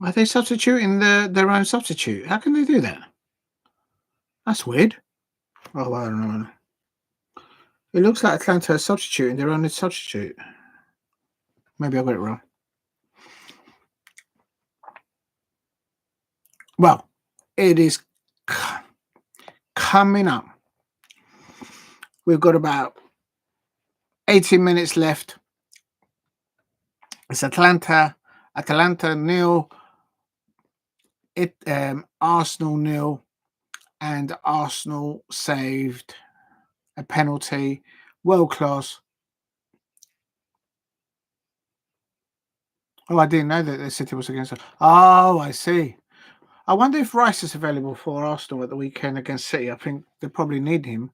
Are they substituting their own substitute? How can they do that? That's weird. Oh, I don't know. It looks like Atlanta is substituting their own substitute. Maybe I got it wrong. Well, it is coming up. We've got about 18 minutes left. It's Atlanta nil, Arsenal nil, and Arsenal saved a penalty. World class. Oh, I didn't know that the City was against us. Oh, I see. I wonder if Rice is available for Arsenal at the weekend against City. I think they probably need him.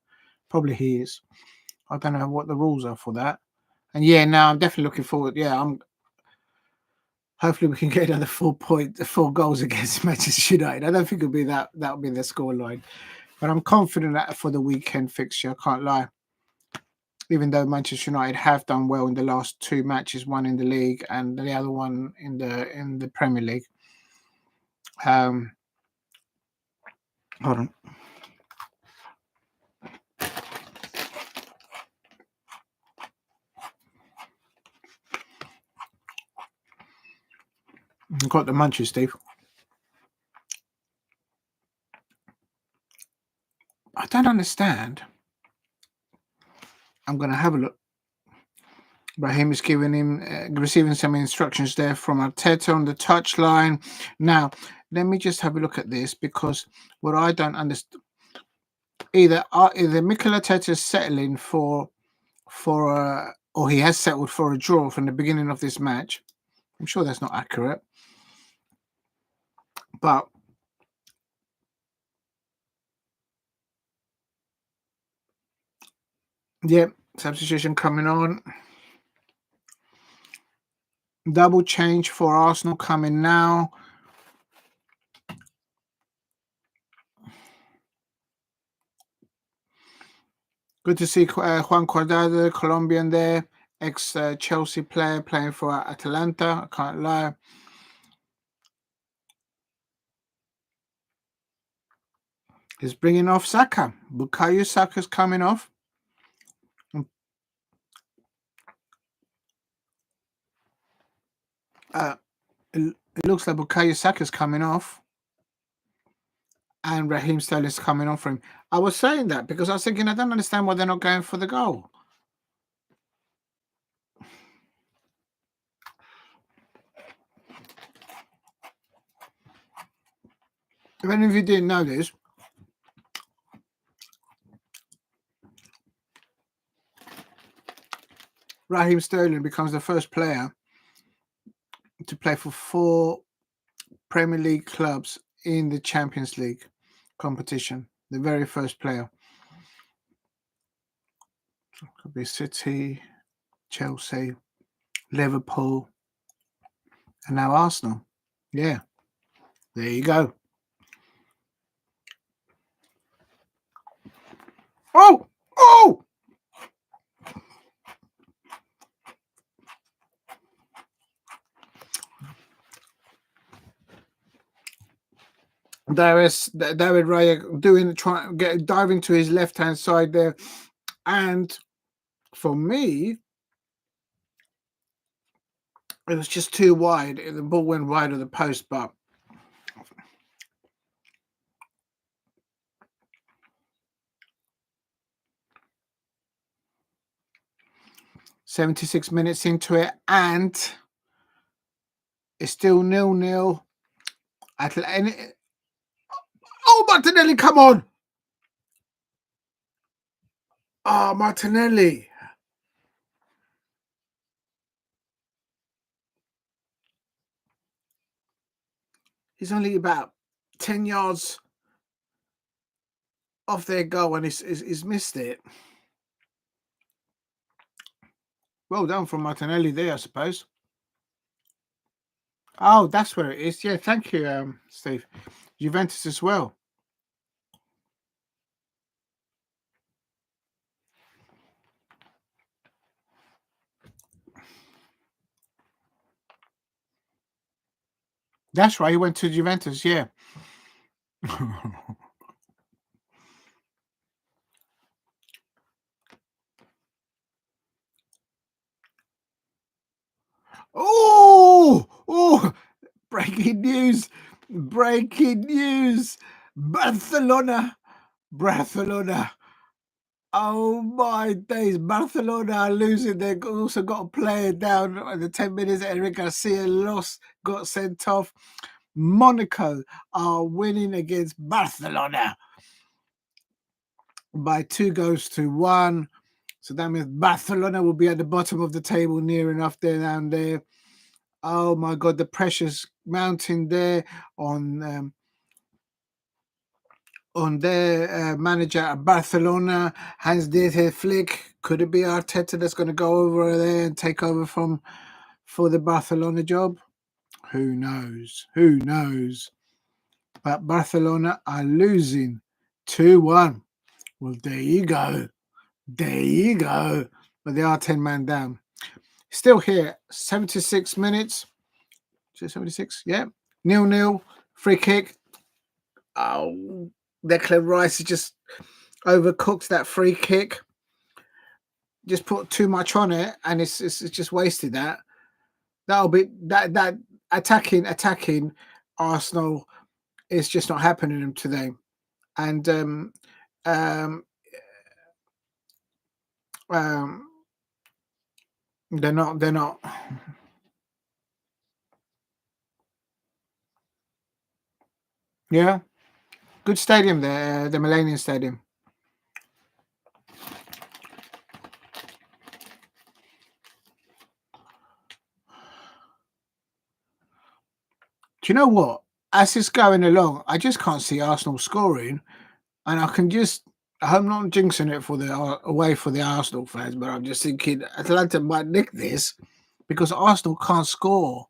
Probably he is. I don't know what the rules are for that. And yeah, no, I'm definitely looking forward. Yeah, I'm. Hopefully, we can get another 4 goals against Manchester United. I don't think it'll be that. That'll be the scoreline, but I'm confident that for the weekend fixture, I can't lie. Even though Manchester United have done well in the last 2 matches, one in the league and the other one in the Premier League. Hold on. I've got the munchies, Steve. I don't understand. I'm going to have a look. Raheem is receiving some instructions there from Arteta on the touchline. Now, let me just have a look at this, because what I don't understand, either Mikel Arteta is settling for or he has settled for a draw from the beginning of this match. I'm sure that's not accurate, but yeah, substitution coming on. Double change for Arsenal coming now. Good to see Juan Cuadrado, Colombian there, ex-Chelsea player playing for Atalanta. I can't lie. He's bringing off Saka. Bukayo Saka's coming off. It looks like Bukayo Saka's coming off, and Raheem Sterling's coming on for him. I was saying that because I was thinking, I don't understand why they're not going for the goal. If any of you didn't know this, Raheem Sterling becomes the first player to play for 4 Premier League clubs in the Champions League competition. The very first player. Could be City, Chelsea, Liverpool, and now Arsenal. Yeah, there you go. Oh! David Raya diving to his left hand side there, and for me, it was just too wide. The ball went wide of the post, but .76 minutes into it, and it's still 0-0. Oh, Martinelli, come on! Oh, Martinelli. He's only about 10 yards off their goal, and he's missed it. Well done from Martinelli there, I suppose. Oh, that's where it is. Yeah, thank you, Steve. Juventus as well. That's right. He went to Juventus. Yeah. Oh, oh! Breaking news! Breaking news! Barcelona, Barcelona. Oh my days! Barcelona are losing. They've also got a player down at the 10 minutes. Eric Garcia lost, got sent off. Monaco are winning against Barcelona by 2 goals to 1. So that means Barcelona will be at the bottom of the table, near enough there down there. Oh my God, the pressure's mounting there on their manager at Barcelona, Hans-Dieter Flick. Could it be Arteta that's going to go over there and take over for the Barcelona job? Who knows? Who knows? But Barcelona are losing 2-1. Well, there you go. There you go. But they are 10 man down. Still here, 76 minutes. 76? Yeah. 0-0. Free kick. Oh, Declan Rice has just overcooked that free kick. Just put too much on it, and it's just wasted that. That'll be that attacking Arsenal is just not happening today. And um, um, they're not. Yeah, good stadium there, the Millennium Stadium. Do you know what? As it's going along, I just can't see Arsenal scoring, and I can just. I'm not jinxing it for the away for the Arsenal fans, but I'm just thinking Atlanta might nick this because Arsenal can't score.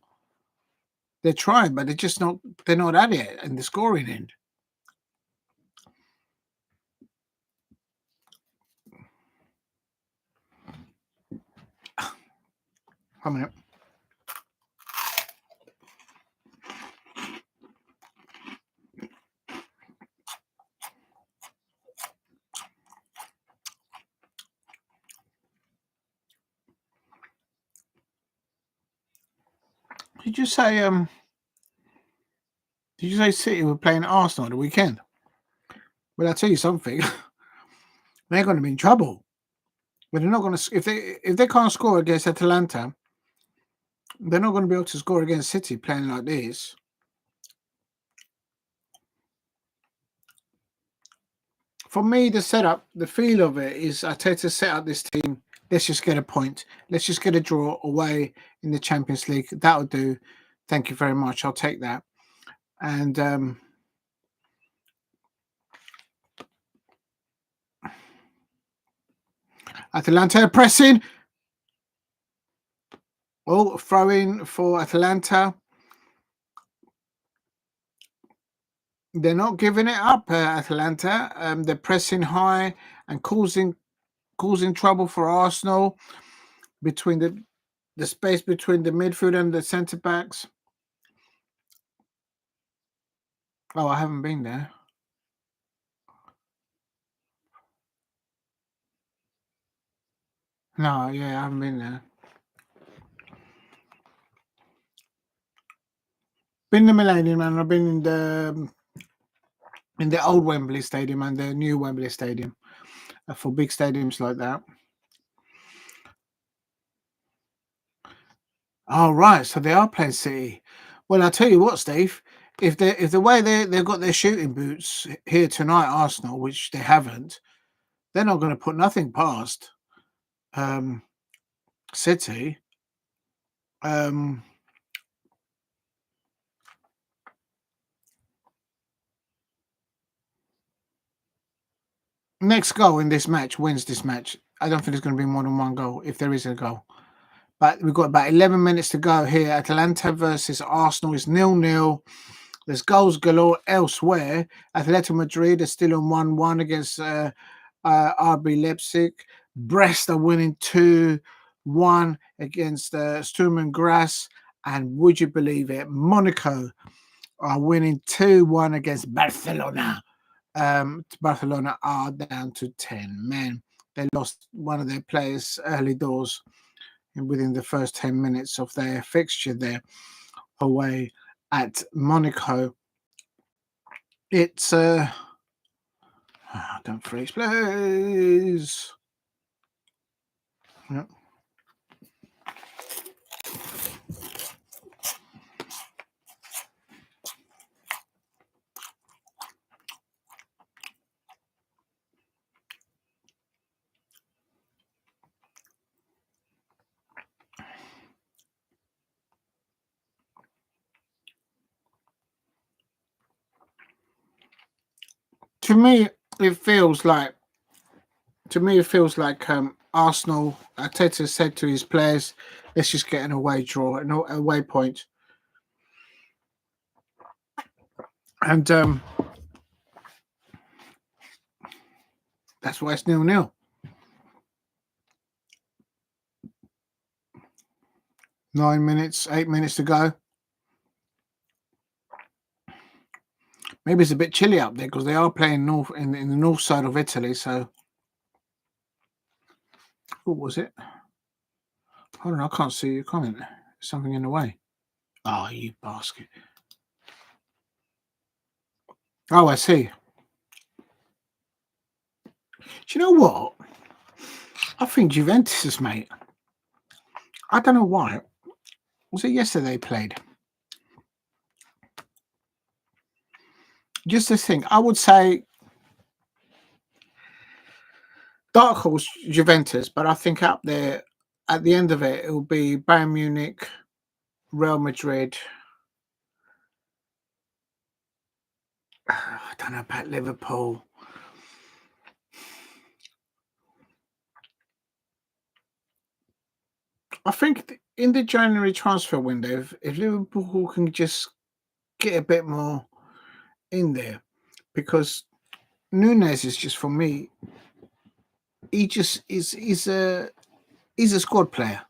They're trying, but they're just not. They're not at it in the scoring end. I mean, did you say Did you say City were playing Arsenal the weekend? Well, I'll tell you something. They're going to be in trouble. But they're not going to if they can't score against Atalanta, they're not going to be able to score against City playing like this. For me, the setup, the feel of it is Arteta set up this team. Let's just get a point. Let's just get a draw away in the Champions League. That'll do. Thank you very much. I'll take that. And Atalanta pressing. Oh, throwing for Atalanta. They're not giving it up, Atalanta. They're pressing high and causing trouble for Arsenal between the space between the midfield and the centre backs. Oh, I haven't been there. No, yeah, I haven't been there. Been the Millennium and I've been in the old Wembley Stadium and the new Wembley Stadium for big stadiums like that. Oh, right, so they are playing City. Well, I'll tell you what, Steve. If the way they've got their shooting boots here tonight, Arsenal, which they haven't, they're not going to put nothing past um, City. Um, Next goal in this match wins this match. I don't think there's going to be more than one goal if there is a goal. But we've got about 11 minutes to go here. Atalanta versus Arsenal is 0-0. There's goals galore elsewhere. Atletico Madrid are still on 1-1 against RB Leipzig. Brest are winning 2-1 against Sturm Graz. And would you believe it? Monaco are winning 2-1 against Barcelona. Barcelona are down to 10 men. They lost one of their players early doors within the first 10 minutes of their fixture there away at Monaco. It's don't freeze, please. Yep. To me, it feels like Arsenal. Arteta said to his players, "Let's just get an away draw, an away point," and that's why it's 0-0. 9 minutes, 8 minutes to go. Maybe it's a bit chilly up there because they are playing north in the north side of Italy. So, what was it? Hold on, I can't see your comment. Something in the way. Oh, you basket. Oh, I see. Do you know what? I think Juventus, mate. I don't know why. Was it yesterday they played? Just to think, I would say dark horse Juventus, but I think up there at the end of it, it'll be Bayern Munich, Real Madrid. I don't know about Liverpool. I think in the January transfer window, if Liverpool can just get a bit more in there, because Nunes is just for me. He just he's a squad player.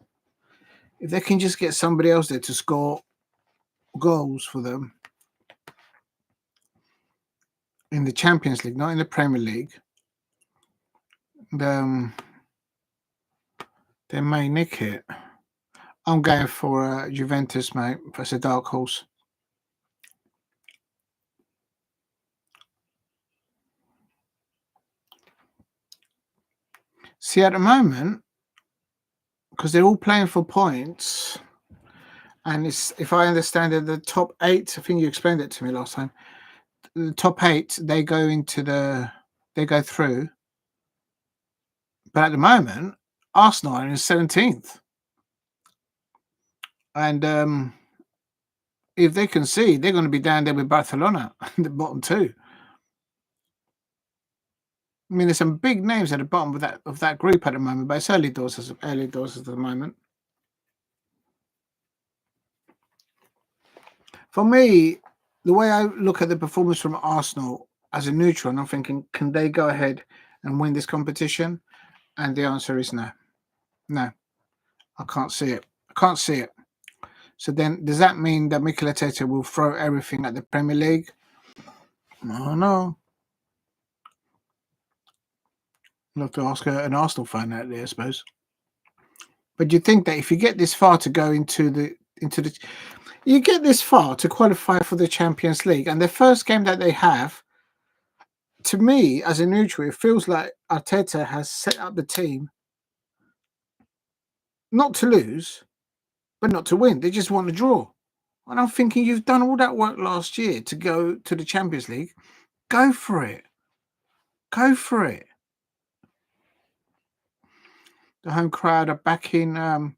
If they can just get somebody else there to score goals for them in the Champions League, not in the Premier League, they may nick it. I'm going for Juventus, mate. That's a dark horse. See, at the moment, because they're all playing for points, and it's, if I understand it, the top eight. I think you explained it to me last time. The top eight, they go through. But at the moment, Arsenal are in 17th, and if they concede, they're going to be down there with Barcelona in the bottom two. I mean, there's some big names at the bottom of that group at the moment, but it's early doors at the moment. For me, the way I look at the performance from Arsenal as a neutral, and I'm thinking, can they go ahead and win this competition? And the answer is no. No, I can't see it. I can't see it. So then, does that mean that Mikel Arteta will throw everything at the Premier League? Oh no. I'll have to ask an Arsenal fan out there, I suppose. But do you think that if you get this far to go into the you get this far to qualify for the Champions League, and the first game that they have, to me as a neutral, it feels like Arteta has set up the team not to lose, but not to win. They just want to draw. And I'm thinking, you've done all that work last year to go to the Champions League. Go for it. Go for it. The home crowd are backing. All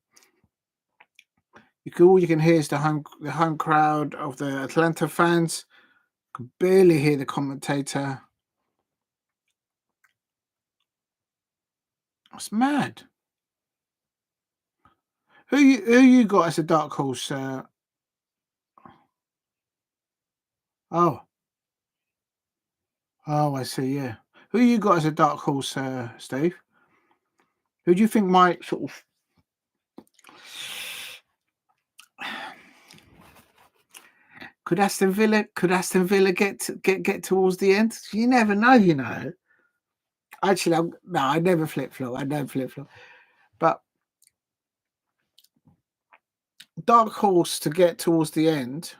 you can hear is the home crowd of the Atlanta fans. You can barely hear the commentator. It's mad. Who you got as a dark horse? Oh, oh, I see. Yeah, who you got as a dark horse, Steve? Who do you think might sort of could Aston Villa get towards the end? You never know, you know. Actually, no, I never flip flop. I never flip flop. But dark horse to get towards the end.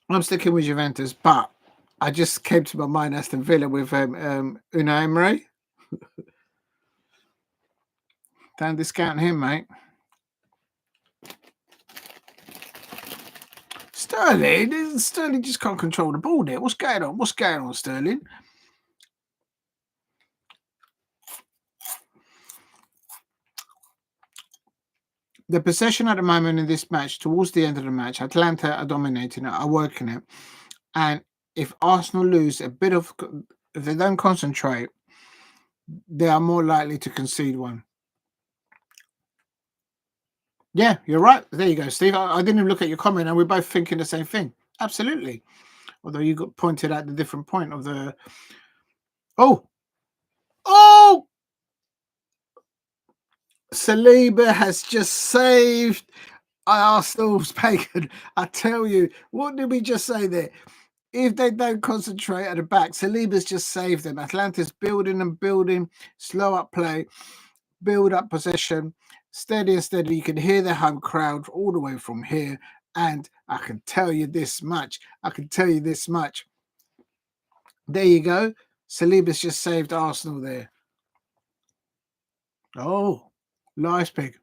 I'm sticking with Juventus, but I just came to my mind Aston Villa with Unai Emery. Don't discount him, mate. Sterling just can't control the ball there. What's going on? What's going on, Sterling? The possession at the moment in this match, towards the end of the match, Atlanta are dominating it, are working it. And if Arsenal lose a bit of, if they don't concentrate, they are more likely to concede one. Yeah, you're right. There you go, Steve. I didn't even look at your comment, and we're both thinking the same thing. Absolutely. Although you got pointed at the different point of the. Oh, oh! Saliba has just saved Arsenal's bacon. I tell you, what did we just say there? If they don't concentrate at the back, Saliba's just saved them. Atlanta's building and building, slow up play, build up possession, steady and steady. You can hear the home crowd all the way from here. And I can tell you this much. There you go. Saliba's just saved Arsenal there. Oh, nice pig.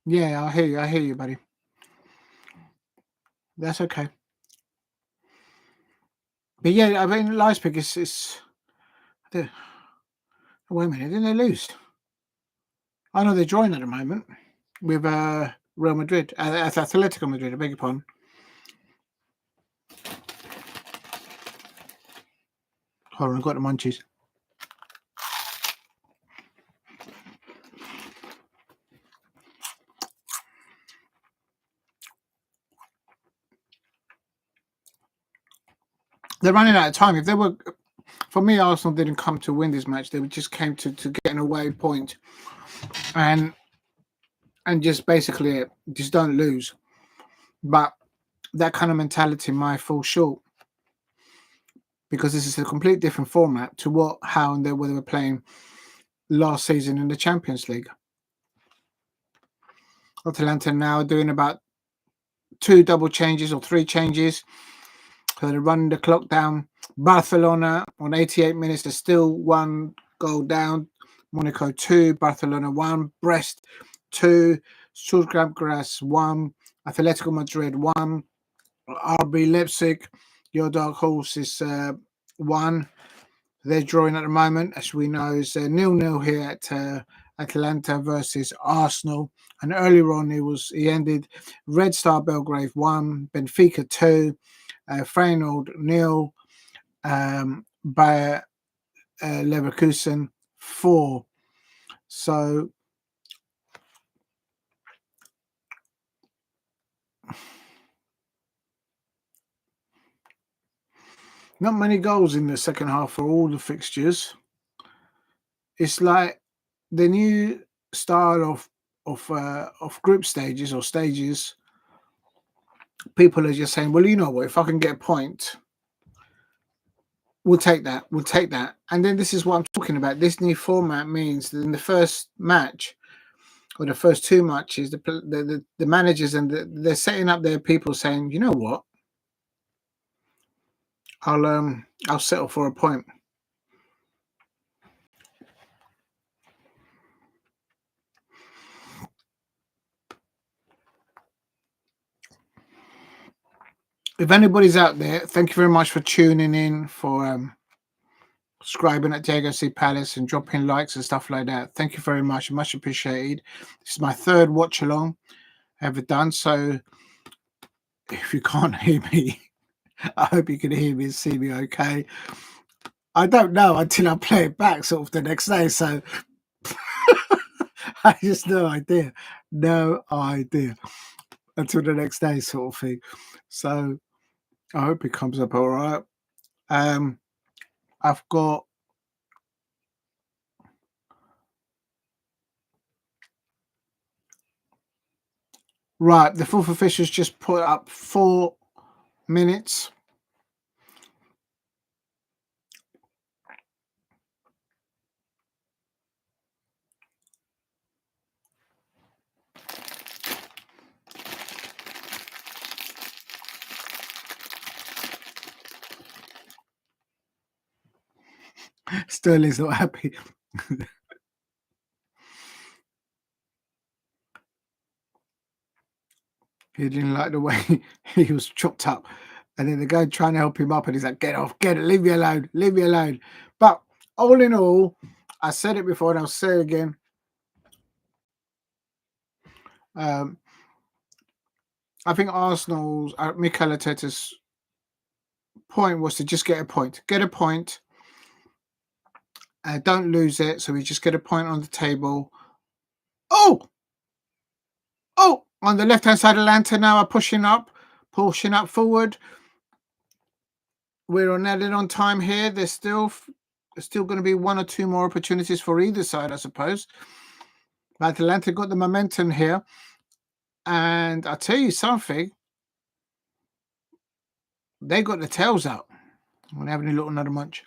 Yeah, I hear you. I hear you, buddy. That's okay. But yeah, I mean, nice pig is the, wait a minute, didn't they lose? I know they're drawing at the moment with Real Madrid, Atletico Madrid. I beg your pardon. Hold on, I've got the munchies. They're running out of time. If they were, for me, Arsenal didn't come to win this match. They just came to get an away point, and just basically just don't lose. But that kind of mentality might fall short because this is a complete different format to how and they were playing last season in the Champions League. Atalanta now doing about 2 double changes or 3 changes. So they're running the clock down. Barcelona on 88 minutes is still 1 goal down. Monaco 2, Barcelona 1, Brest 2, Stuttgart 1, Atletico Madrid 1, RB Leipzig, your dark horse is 1. They're drawing at the moment, as we know, is 0-0 here at Atalanta versus Arsenal. And earlier on, he ended Red Star Belgrade 1, Benfica 2, Feyenoord 0, Bayer Leverkusen 4. So not many goals in the second half for all the fixtures. It's like the new style of group stages or stages. People are just saying, well, you know what, if I can get a point, we'll take that. We'll take that. And then this is what I'm talking about. This new format means that in the first match or the first 2 matches, the managers and they're setting up their people saying, you know what, I'll settle for a point. If anybody's out there, thank you very much for tuning in for subscribing at Diego C Palace and dropping likes and stuff like that. Thank you very much. Much appreciated. This is my third watch along ever done. So if you can't hear me, I hope you can hear me and see me okay. I don't know until I play it back sort of the next day. So I just no idea. No idea until the next day sort of thing. So I hope it comes up all right. I've got right. The fourth official's just put up 4 minutes. Sterling's not happy. He didn't like the way he was chopped up. And then the guy trying to help him up, and he's like, get off, get it, leave me alone, leave me alone. But all in all, I said it before and I'll say it again. I think Arsenal's, Mikel Arteta's point was to just get a point. Get a point. Don't lose it. So we just get a point on the table. Oh, on the left-hand side, Atlanta now are pushing up forward. We're on time here. There's still going to be 1 or 2 more opportunities for either side, I suppose. But Atlanta got the momentum here. And I'll tell you something. They got the tails out. I'm going to have a little another munch.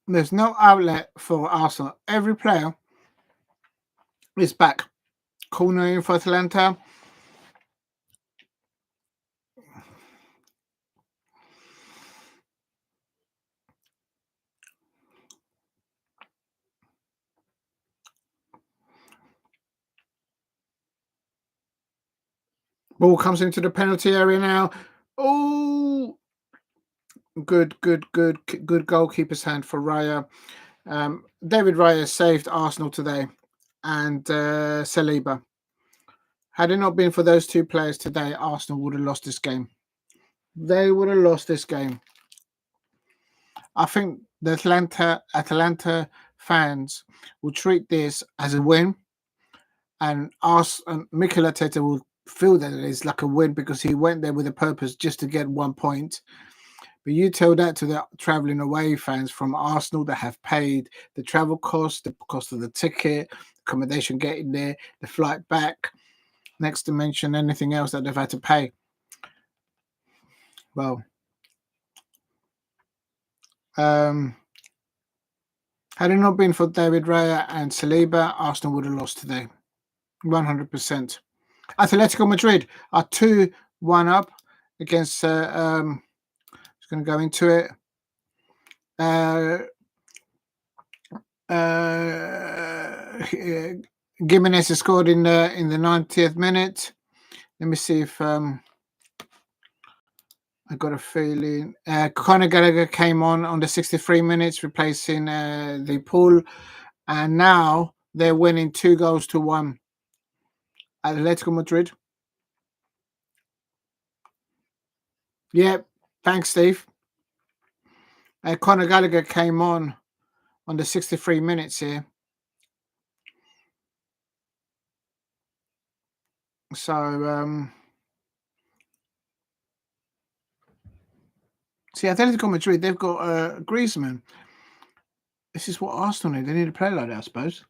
There's no outlet for Arsenal. Every player is back. Corner in for Atlanta. Ball comes into the penalty area now. Oh, good goalkeeper's hand for Raya. David Raya saved Arsenal today, and Saliba. Had it not been for those 2 players today, Arsenal would have lost this game. They would have lost this game. I think the Atalanta fans will treat this as a win, and Mikel Arteta will feel that it is like a win because he went there with a purpose just to get 1 point. But you tell that to the travelling away fans from Arsenal that have paid the travel cost, the cost of the ticket, accommodation getting there, the flight back, next to mention anything else that they've had to pay. Well, had it not been for David Raya and Saliba, Arsenal would have lost today. 100%. Atletico Madrid are 2-1 up against just going to go into it. Gimenez has scored in the 90th minute. Let me see if I got a feeling. Conor Gallagher came on the 63 minutes, replacing the pool, and now they're winning 2-1. Atletico Madrid. Yep. Thanks, Steve. Conor Gallagher came on the 63 minutes here. So, see, Atletico Madrid, they've got Griezmann. This is what Arsenal need. They need to play like that, I suppose.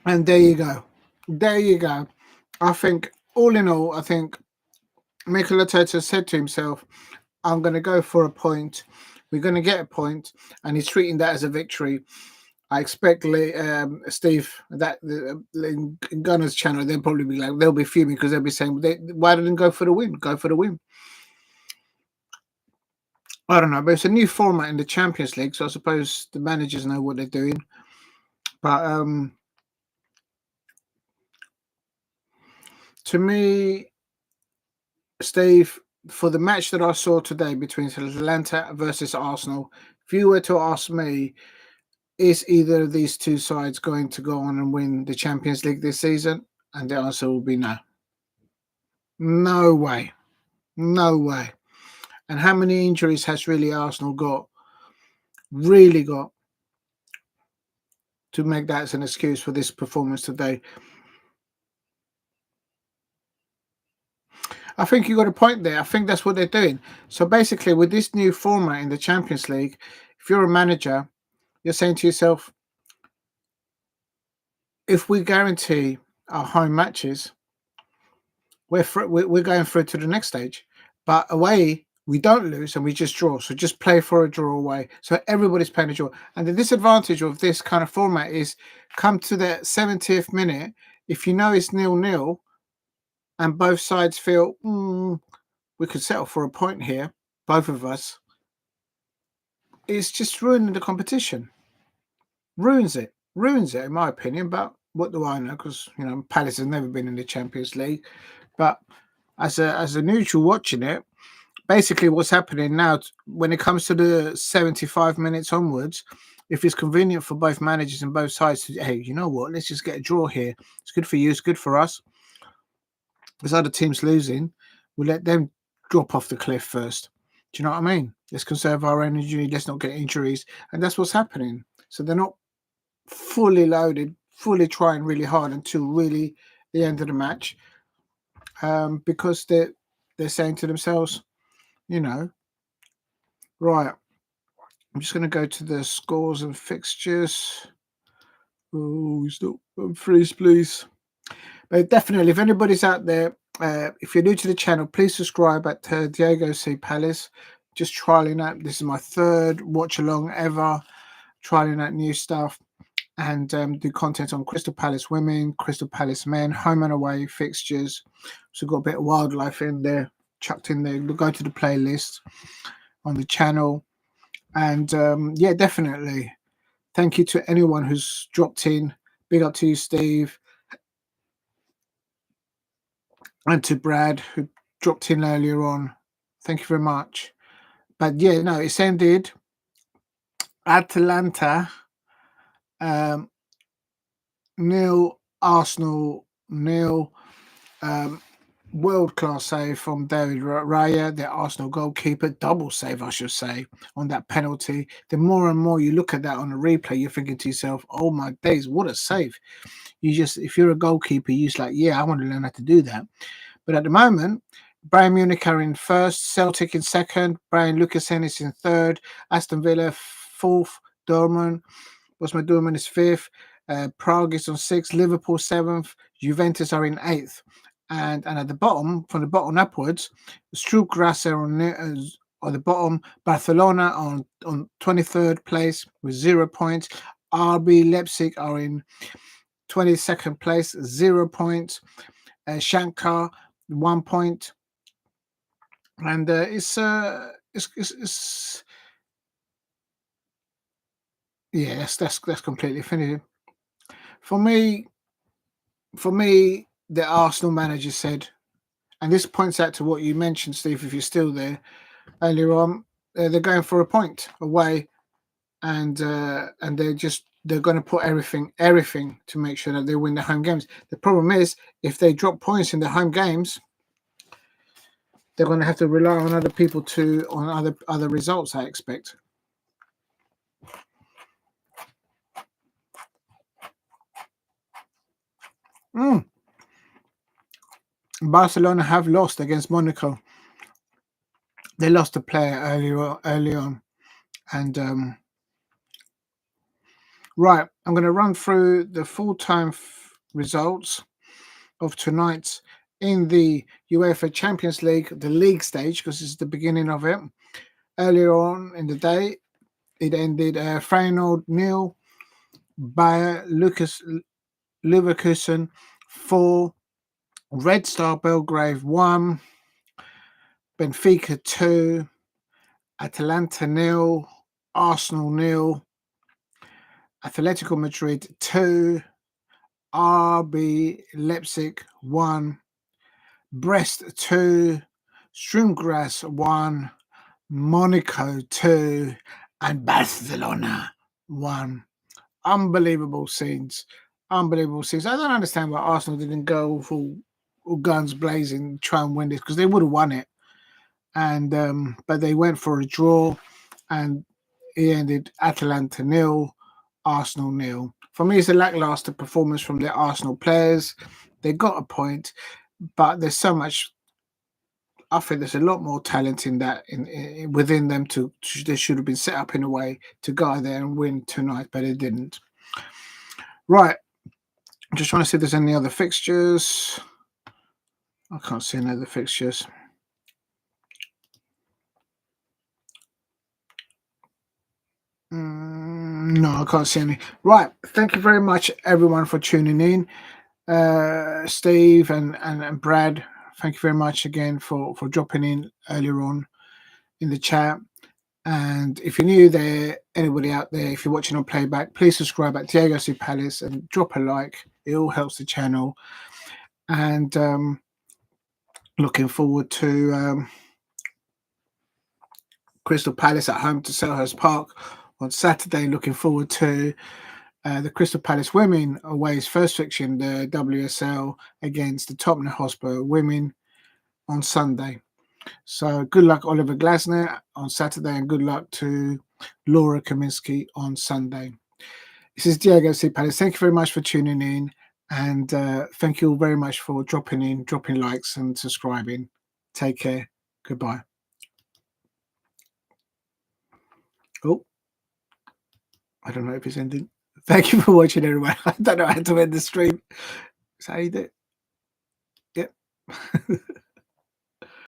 And there you go. There you go. I think, all in all, I think Mikel Arteta said to himself, I'm going to go for a point. We're going to get a point. And he's treating that as a victory. I expect Steve that in Gunner's channel they'll probably be like they'll be fuming because they'll be saying why didn't go for the win? Go for the win. I don't know, but it's a new format in the Champions League, so I suppose the managers know what they're doing. But to me, Steve, for the match that I saw today between Atalanta versus Arsenal, if you were to ask me, is either of these two sides going to go on and win the Champions League this season? And the answer will be no. No way. No way. And how many injuries has really Arsenal got? Really got to make that as an excuse for this performance today? I think you got a point there. I think that's what they're doing. So basically, with this new format in the Champions League, if you're a manager, you're saying to yourself, if we guarantee our home matches, we're going through to the next stage. But away, we don't lose and we just draw. So just play for a draw away. So everybody's playing a draw. And the disadvantage of this kind of format is come to the 70th minute, if you know it's 0-0 and both sides feel, we could settle for a point here, both of us, it's just ruining the competition. Ruins it, in my opinion. But what do I know? Because Palace has never been in the Champions League. But as a neutral watching it, basically what's happening now when it comes to the 75 minutes onwards, if it's convenient for both managers and both sides to, hey, you know what? Let's just get a draw here. It's good for you. It's good for us. There's other teams losing. We'll let them drop off the cliff first. Do you know what I mean? Let's conserve our energy. Let's not get injuries. And that's what's happening. So they're not fully loaded, fully trying really hard until really the end of the match, because they're saying to themselves, right, I'm just going to go to the scores and fixtures. Oh, stop, freeze, please. But definitely, if anybody's out there, if you're new to the channel, please subscribe at Diego C. Palace. Just trialing out. This is my third watch along ever, trialing out new stuff. And do content on Crystal Palace women, Crystal Palace men, home and away fixtures. So got a bit of wildlife in there, chucked in there. Go to the playlist on the channel. And yeah, definitely. Thank you to anyone who's dropped in. Big up to you, Steve. And to Brad, who dropped in earlier on. Thank you very much. But yeah, no, it's ended. Atalanta 0, Arsenal 0. World-class save from David Raya, the Arsenal goalkeeper. Double save, I should say, on that penalty. The more and more you look at that on a replay, you're thinking to yourself, oh my days, what a save. If you're a goalkeeper, you're just like, yeah, I want to learn how to do that. But at the moment, Bayern Munich are in first, Celtic in second, Brian Lucasen is in third, Aston Villa fourth, Dortmund is fifth, Prague is on sixth, Liverpool seventh, Juventus are in eighth. And at the bottom, from the bottom upwards, Stuttgart are on the bottom, Barcelona on 23rd place with 0 points, RB Leipzig are in 22nd place, 0 points, Shankar 1 point, and it's yeah, that's completely finished. For me, the Arsenal manager said, and this points out to what you mentioned, Steve, if you're still there earlier on, they're going for a point away, and they're going to put everything to make sure that they win the home games. The problem is, if they drop points in the home games, they're going to have to rely on other people on other results, I expect. Barcelona have lost against Monaco. They lost a player early on. And right, I'm going to run through the full-time results of tonight in the UEFA Champions League, the league stage, because this is the beginning of it. Earlier on in the day, it ended Feyenoord 0, Bayer Leverkusen 4, Red Star Belgrade 1, Benfica 2, Atalanta nil, Arsenal nil, Atletico Madrid 2, RB Leipzig 1, Brest 2, Sturm 1, Monaco 2, and Barcelona 1. Unbelievable scenes. Unbelievable scenes. I don't understand why Arsenal didn't go full guns blazing, try and win this, because they would have won it. And but they went for a draw, and it ended Atalanta nil, Arsenal nil. For me, it's a lackluster performance from the Arsenal players. They got a point, but there's so much. I think there's a lot more talent in that within them. They should have been set up in a way to go out there and win tonight, but they didn't. Right, I'm just trying to see if there's any other fixtures. I can't see any other fixtures. No, I can't see any. Right, thank you very much, everyone, for tuning in. Steve and Brad, thank you very much again for dropping in earlier on in the chat. And if you're new there, anybody out there, if you're watching on playback, please subscribe at Diego C Palace and drop a like. It all helps the channel. And looking forward to Crystal Palace at home to Selhurst Park on Saturday. Looking forward to the Crystal Palace women away's first fixture, the WSL against the Tottenham Hotspur women on Sunday. So good luck, Oliver Glasner, on Saturday, and good luck to Laura Kaminsky on Sunday. This is Diego C. Palace. Thank you very much for tuning in, and thank you all very much for dropping in, dropping likes, and subscribing. Take care. Goodbye. Oh, I don't know if it's ending. Thank you for watching, everyone. I don't know how to end the stream. Is that how you do it? Yep.